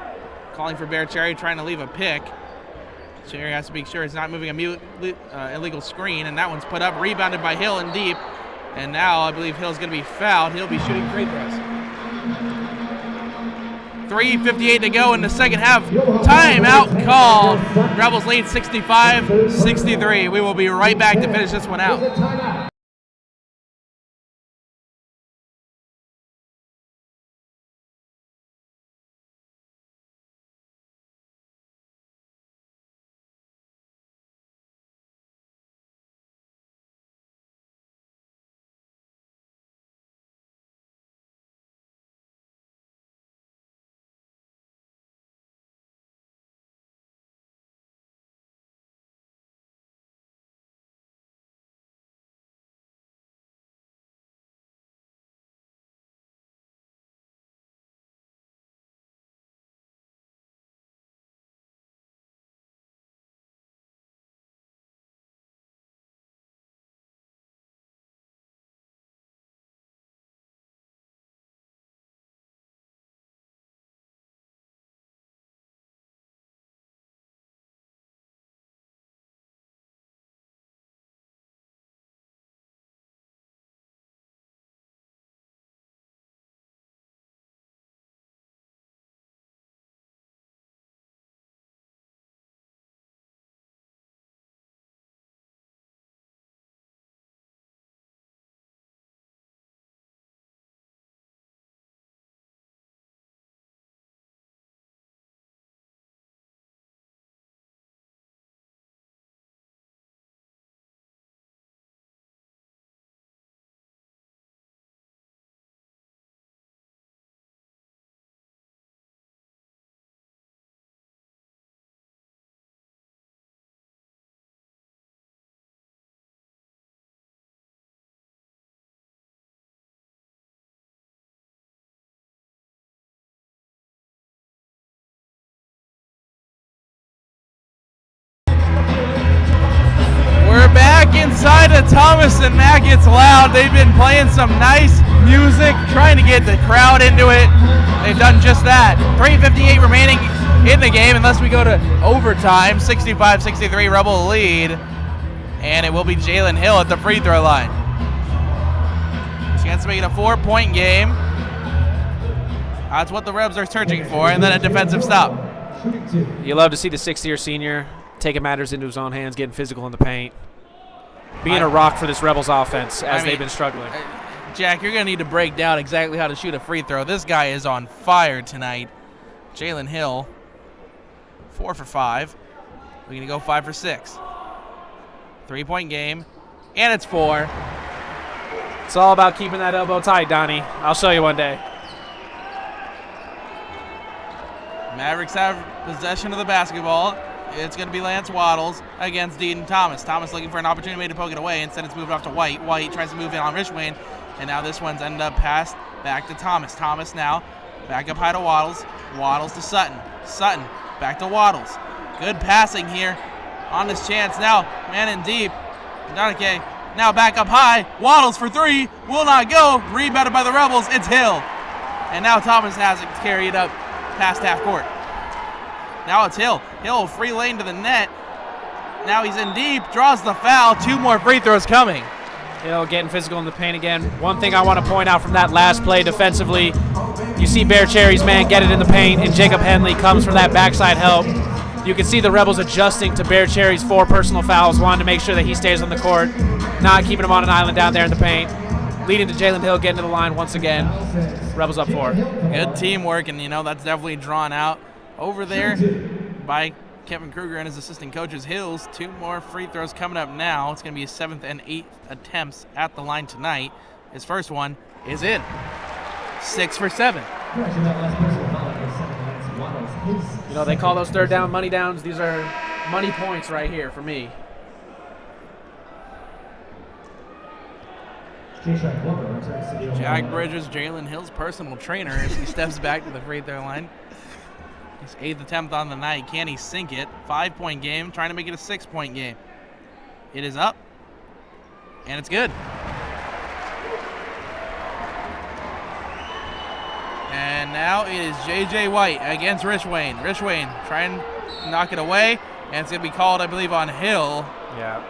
Calling for Bear Cherry, trying to leave a pick. Cherry has to be sure it's not moving a illegal screen, and that one's put up, rebounded by Hill and deep. And now I believe Hill's going to be fouled. He'll be shooting free throws. 3:58 to go in the second half. Timeout called. Rebels lead 65-63. We will be right back to finish this one out. We're back inside of Thomas, and Matt gets loud. They've been playing some nice music, trying to get the crowd into it. They've done just that. 3:58 remaining in the game unless we go to overtime. 65-63 Rebel lead. And it will be Jalen Hill at the free throw line. Chance to make it a 4-point game. That's what the Rebs are searching for, and then a defensive stop. You love to see the 6th-year senior taking matters into his own hands, getting physical in the paint. Being a rock for this Rebels offense as they've been struggling. Jack, you're going to need to break down exactly how to shoot a free throw. This guy is on fire tonight. Jalen Hill, 4 for 5. We're going to go 5 for 6. 3-point game, and it's 4. It's all about keeping that elbow tight, Donnie. I'll show you one day. Mavericks have possession of the basketball, It's going to be Lance Waddles against Deaton Thomas. Thomas looking for an opportunity to poke it away. Instead, it's moved off to White. White tries to move in on Richwayne, and now this one's ended up passed back to Thomas. Thomas now back up high to Waddles. Waddles to Sutton. Sutton back to Waddles. Good passing here on this chance. Now, man in deep. Donike now back up high. Waddles for three. Will not go. Rebounded by the Rebels. It's Hill. And now Thomas has it carried up past half court. Now it's Hill. Hill free lane to the net. Now he's in deep. Draws the foul. 2 more free throws coming. Hill getting physical in the paint again. One thing I want to point out from that last play defensively, you see Bear Cherry's man get it in the paint, and Jacob Henley comes from that backside help. You can see the Rebels adjusting to Bear Cherry's 4 personal fouls, wanting to make sure that he stays on the court, not keeping him on an island down there in the paint, leading to Jalen Hill getting to the line once again. Rebels up 4. Good teamwork, and that's definitely drawn out over there by Kevin Kruger and his assistant coaches. Hills, 2 more free throws coming up now. It's going to be his 7th and 8th attempts at the line tonight. His first one is in. 6 for 7. They call those third down money downs. These are money points right here for me. Jack Bridges, Jalen Hill's personal trainer, as he steps back to the free throw line. His 8th attempt on the night. Can he sink it? 5-point game, trying to make it a 6-point game. It is up, and it's good. And now it is J.J. White against Richwayne. Richwayne trying to knock it away, and it's going to be called, I believe, on Hill. Yeah.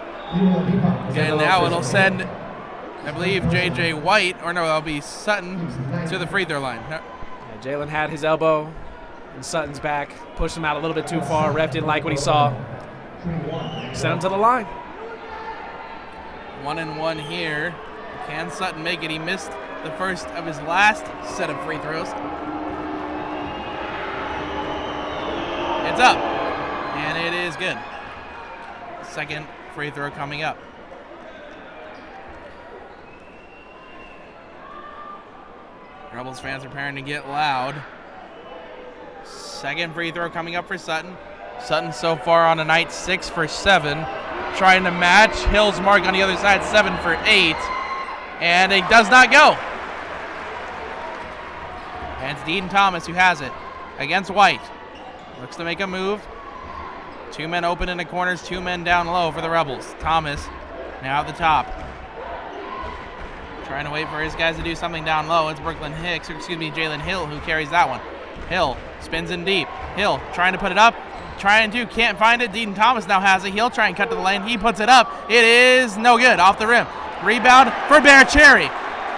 And now it'll send, I believe, J.J. White, or no, that'll be Sutton to the free throw line. No. Yeah, Jalen had his elbow in Sutton's back, pushed him out a little bit too far. Ref didn't like what he saw. Sent him to the line. 1-and-1 here. Can Sutton make it? He missed the first of his last set of free throws. It's up, and it is good. Second free throw coming up. Rebels fans are preparing to get loud. Second free throw coming up for Sutton. Sutton so far on the night 6 for 7. Trying to match Hill's mark on the other side, 7 for 8. And it does not go. And it's Deaton Thomas who has it against White. Looks to make a move. 2 men open in the corners, 2 men down low for the Rebels. Thomas now at the top. Trying to wait for his guys to do something down low. It's Jalen Hill who carries that one. Hill spins in deep. Hill trying to put it up. Can't find it. Deaton Thomas now has it. He'll try and cut to the lane. He puts it up. It is no good. Off the rim. Rebound for Bear Cherry.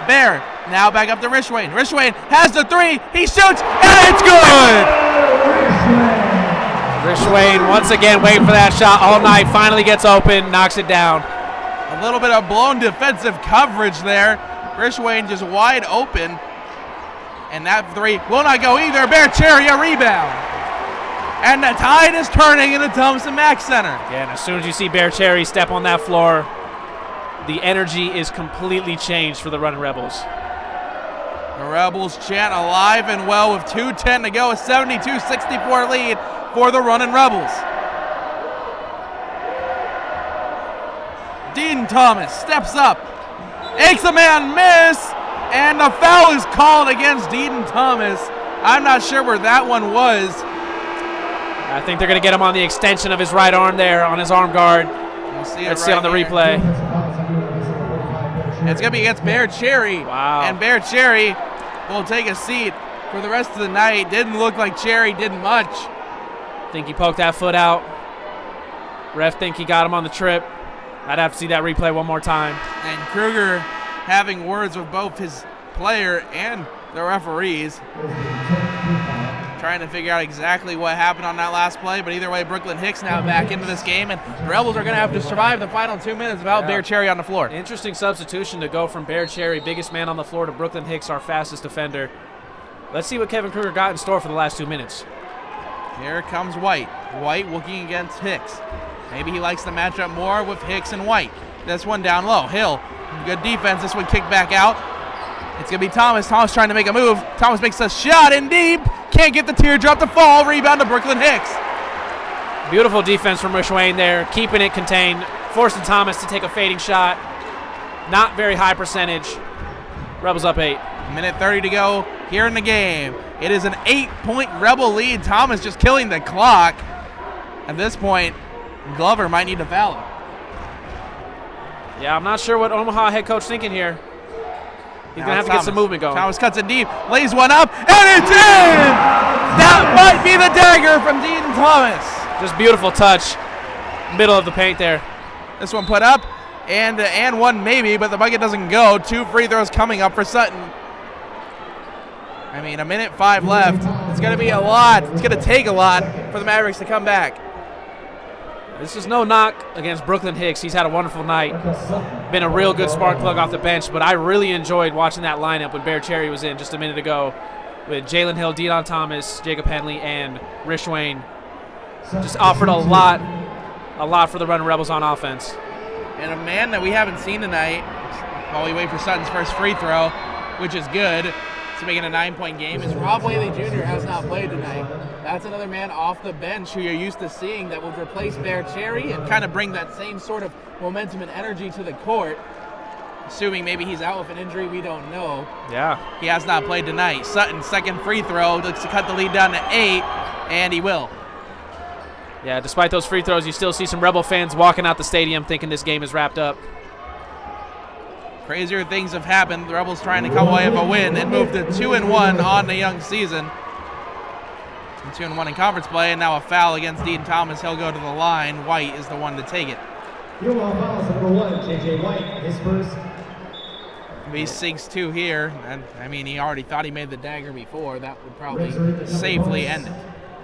Bear now back up to Richwayne. Richwayne has the 3. He shoots, and it's good! Richwayne once again waiting for that shot all night. Finally gets open, knocks it down. A little bit of blown defensive coverage there. Richwayne just wide open. And that 3 will not go either. Bear Cherry a rebound. And the tide is turning in the Thompson Mack Center. Yeah, and as soon as you see Bear Cherry step on that floor, the energy is completely changed for the Runnin' Rebels. The Rebels chant alive and well with 2:10 to go. A 72-64 lead for the Runnin' Rebels. Deaton Thomas steps up, makes a man miss, and the foul is called against Deaton Thomas. I'm not sure where that one was. I think they're going to get him on the extension of his right arm there, on his arm guard. We'll see it Let's see on the replay. It's going to be against Bear Cherry. Wow. And Bear Cherry will take a seat for the rest of the night. Didn't look like Cherry did much. Think he poked that foot out. Ref think he got him on the trip. I'd have to see that replay one more time. And Kruger having words with both his player and the referees, trying to figure out exactly what happened on that last play. But either way, Brooklyn HICKS now back into this game, and the Rebels are going to have to survive the final 2 minutes without Bear Cherry on the floor. Interesting substitution to go from Bear Cherry, biggest man on the floor, to Brooklyn HICKS, our fastest defender. Let's see what Kevin Kruger got in store for the last 2 minutes. Here comes White. White looking against HICKS. Maybe he likes to match up more with HICKS and White. This one down low. Hill, good defense. This one kicked back out. It's going to be Thomas. Thomas trying to make a move. Thomas makes a shot in deep. Can't get the teardrop to fall. Rebound to Brooklyn HICKS. Beautiful defense from Rich Wayne there, keeping it contained, forcing Thomas to take a fading shot. Not very high percentage. Rebels up 8. Minute 30 to go here in the game. It is an 8-point Rebel lead. Thomas just killing the clock. At this point, Glover might need to foul him. Yeah, I'm not sure what Omaha head coach thinking here. He's going to have to get some movement going. Thomas cuts it deep, lays one up, and it's in! That might be the dagger from Dean Thomas. Just beautiful touch. Middle of the paint there. This one put up, and one maybe, but the bucket doesn't go. 2 free throws coming up for Sutton. I mean, a minute 5 left. It's going to be a lot. It's going to take a lot for the Mavericks to come back. This is no knock against Brooklyn Hicks. He's had a wonderful night. Been a real good spark plug off the bench, but I really enjoyed watching that lineup when Bear Cherry was in just a minute ago with Jalen Hill, Deon Thomas, Jacob Henley, and Rich Wayne. Just offered a lot for the Runnin' Rebels on offense. And a man that we haven't seen tonight while we wait for Sutton's first free throw, which is good, to make it a 9-point game, is Rob Whaley Jr. has not played tonight. That's another man off the bench who you're used to seeing that will replace Bear Cherry and kind of bring that same sort of momentum and energy to the court. Assuming maybe he's out with an injury, we don't know. Yeah. He has not played tonight. Sutton's second free throw looks to cut the lead down to 8, and he will. Yeah, despite those free throws, you still see some Rebel fans walking out the stadium thinking this game is wrapped up. Crazier things have happened. The Rebels trying to come away with a win and move to 2-1 on the young season. And 2-1 in conference play, and now a foul against Dean Thomas. He'll go to the line. White is the one to take it. Your fouls number 1, J.J. White, his first. He sinks 2 here, and I mean, he already thought he made the dagger before. That would probably safely end it.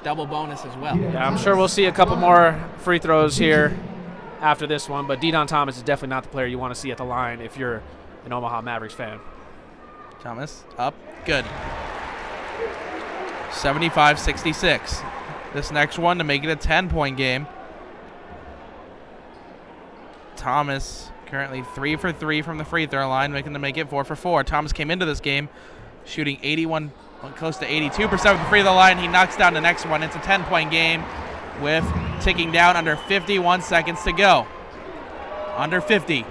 Double bonus as well. Yeah, I'm sure we'll see a couple more free throws here after this one, but Deon Thomas is definitely not the player you want to see at the line if you're an Omaha Mavericks fan. Thomas up, good. 75-66. This next one to make it a 10-point game. Thomas currently 3 for 3 from the free throw line, making to make it 4 for 4. Thomas came into this game shooting 81, close to 82% from the free throw line. He knocks down the next one. It's a 10-point game with ticking down under 51 seconds to go. Under 50.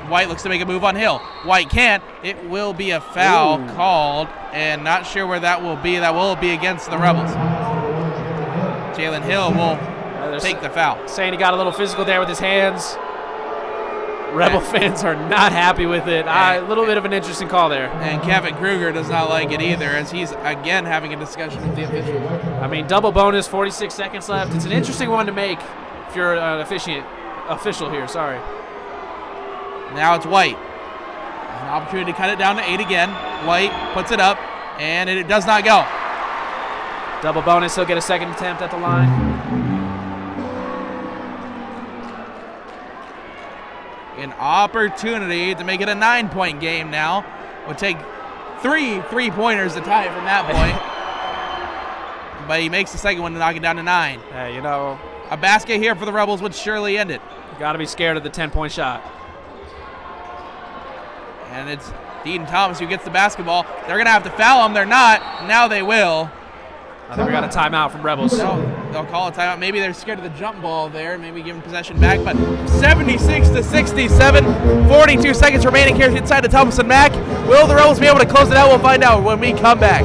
White looks to make a move on Hill. White can't. It will be a foul called, and not sure where that will be. That will be against the Rebels. Jalen Hill will take the foul. Saying he got a little physical there with his hands. Rebel fans are not happy with it. A little bit of an interesting call there. And Kevin Kruger does not like it either, as he's again having a discussion with the official. I mean, double bonus, 46 seconds left. It's an interesting one to make if you're an official here. Sorry. Now it's White. An opportunity to cut it down to 8 again. White puts it up, and it does not go. Double bonus, he'll get a second attempt at the line. An opportunity to make it a 9-point game now. Would take 3 3-pointers to tie it from that point. But he makes the second one to knock it down to 9. You know, a basket here for the Rebels would surely end it. You got to be scared of the 10-point shot. And it's Dean Thomas who gets the basketball. They're going to have to foul him. They're not. Now they will. I think we got a timeout from Rebels. They'll call a timeout. Maybe they're scared of the jump ball there. Maybe give them possession back. But 76-67. 42 seconds remaining here inside the Thomas and Mack. Will the Rebels be able to close it out? We'll find out when we come back.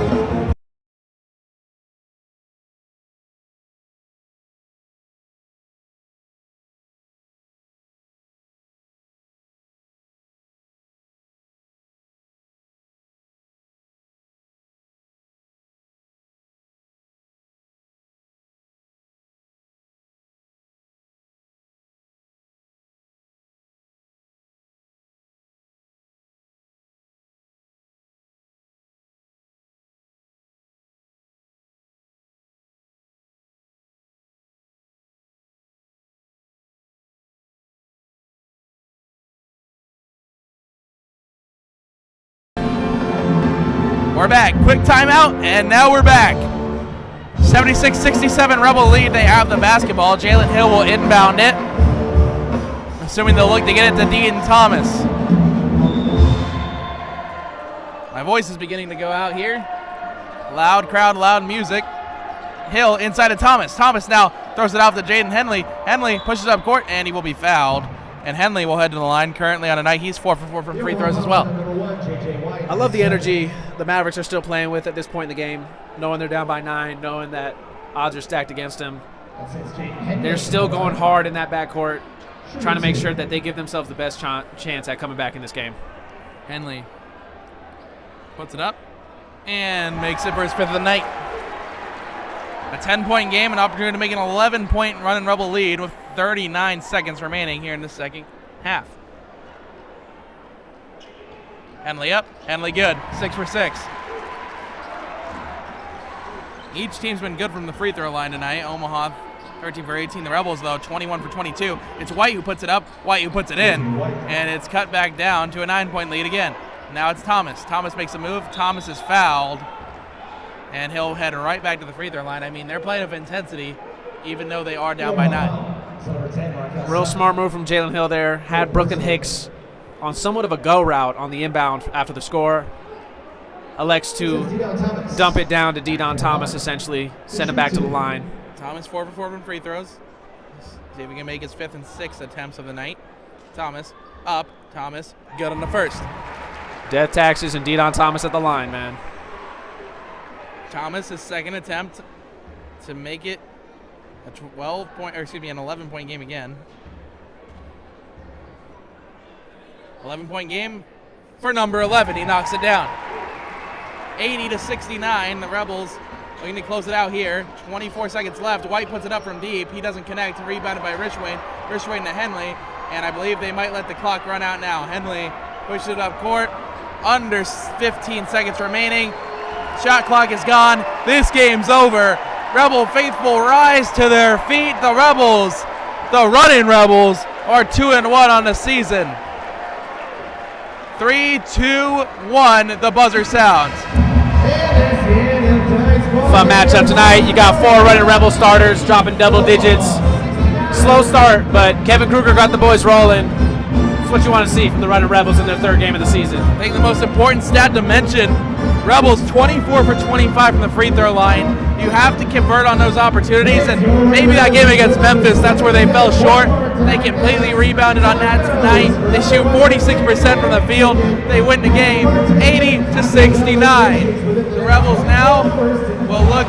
We're back. Quick timeout, and now we're back. 76-67 Rebel lead. They have the basketball. Jalen Hill will inbound it. Assuming they'll look to get it to Dean Thomas. My voice is beginning to go out here. Loud crowd, loud music. Hill inside of Thomas. Thomas now throws it out to Jaden Henley. Henley pushes up court, and he will be fouled. And Henley will head to the line. Currently on a night, he's 4 for 4 from free throws as well. I love the energy the Mavericks are still playing with at this point in the game, knowing they're down by 9, knowing that odds are stacked against them. They're still going hard in that backcourt, trying to make sure that they give themselves the best chance at coming back in this game. Henley puts it up and makes it for his 5th of the night. A 10-point game, an opportunity to make an 11-point Runnin' Rebel lead with 39 seconds remaining here in the second half. Henley up, Henley good, 6 for 6. Each team's been good from the free throw line tonight. Omaha 13 for 18. The Rebels, though, 21 for 22. It's White who puts it up, White who puts it in, and it's cut back down to a 9-point lead again. Now it's Thomas. Thomas makes a move. Thomas is fouled, and he'll head right back to the free throw line. I mean, they're playing with intensity, even though they are down by 9. Real smart move from Jalen Hill there. Had Brooklyn Hicks on somewhat of a go route on the inbound after the score. Elects to dump it down to D-Don Thomas, essentially. Send it back to the line. Thomas 4 for 4 from free throws. See if he can make his 5th and 6th attempts of the night. Thomas up. Thomas good on the first. Death taxes and D-Don Thomas at the line, man. Thomas, his second attempt to make it an 11-point game again. 11-point game for number 11. He knocks it down. 80-69. The Rebels looking to close it out here. 24 seconds left. White puts it up from deep. He doesn't connect. Rebounded by Richwayne. Richwayne to Henley. And I believe they might let the clock run out now. Henley pushes it up court. Under 15 seconds remaining. Shot clock is gone. This game's over. Rebel faithful rise to their feet. The Rebels, the Runnin' Rebels, are 2-1 on the season. 3, 2, 1, the buzzer sounds. Fun matchup tonight. You got 4 Runnin' Rebel starters dropping double digits. Slow start, but Kevin Kruger got the boys rolling. That's what you want to see from the Runnin' Rebels in their 3rd game of the season. I think the most important stat to mention, Rebels 24 for 25 from the free throw line. You have to convert on those opportunities, and maybe that game against Memphis, that's where they fell short. They completely rebounded on that tonight. They shoot 46% from the field. They win the game 80-69. The Rebels now will look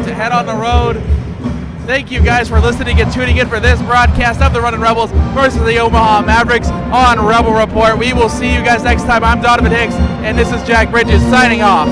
to head on the road. Thank you guys for listening and tuning in for this broadcast of the Runnin' Rebels versus the Omaha Mavericks on Rebel Report. We will see you guys next time. I'm Donovan Hicks, and this is Jack Bridges signing off.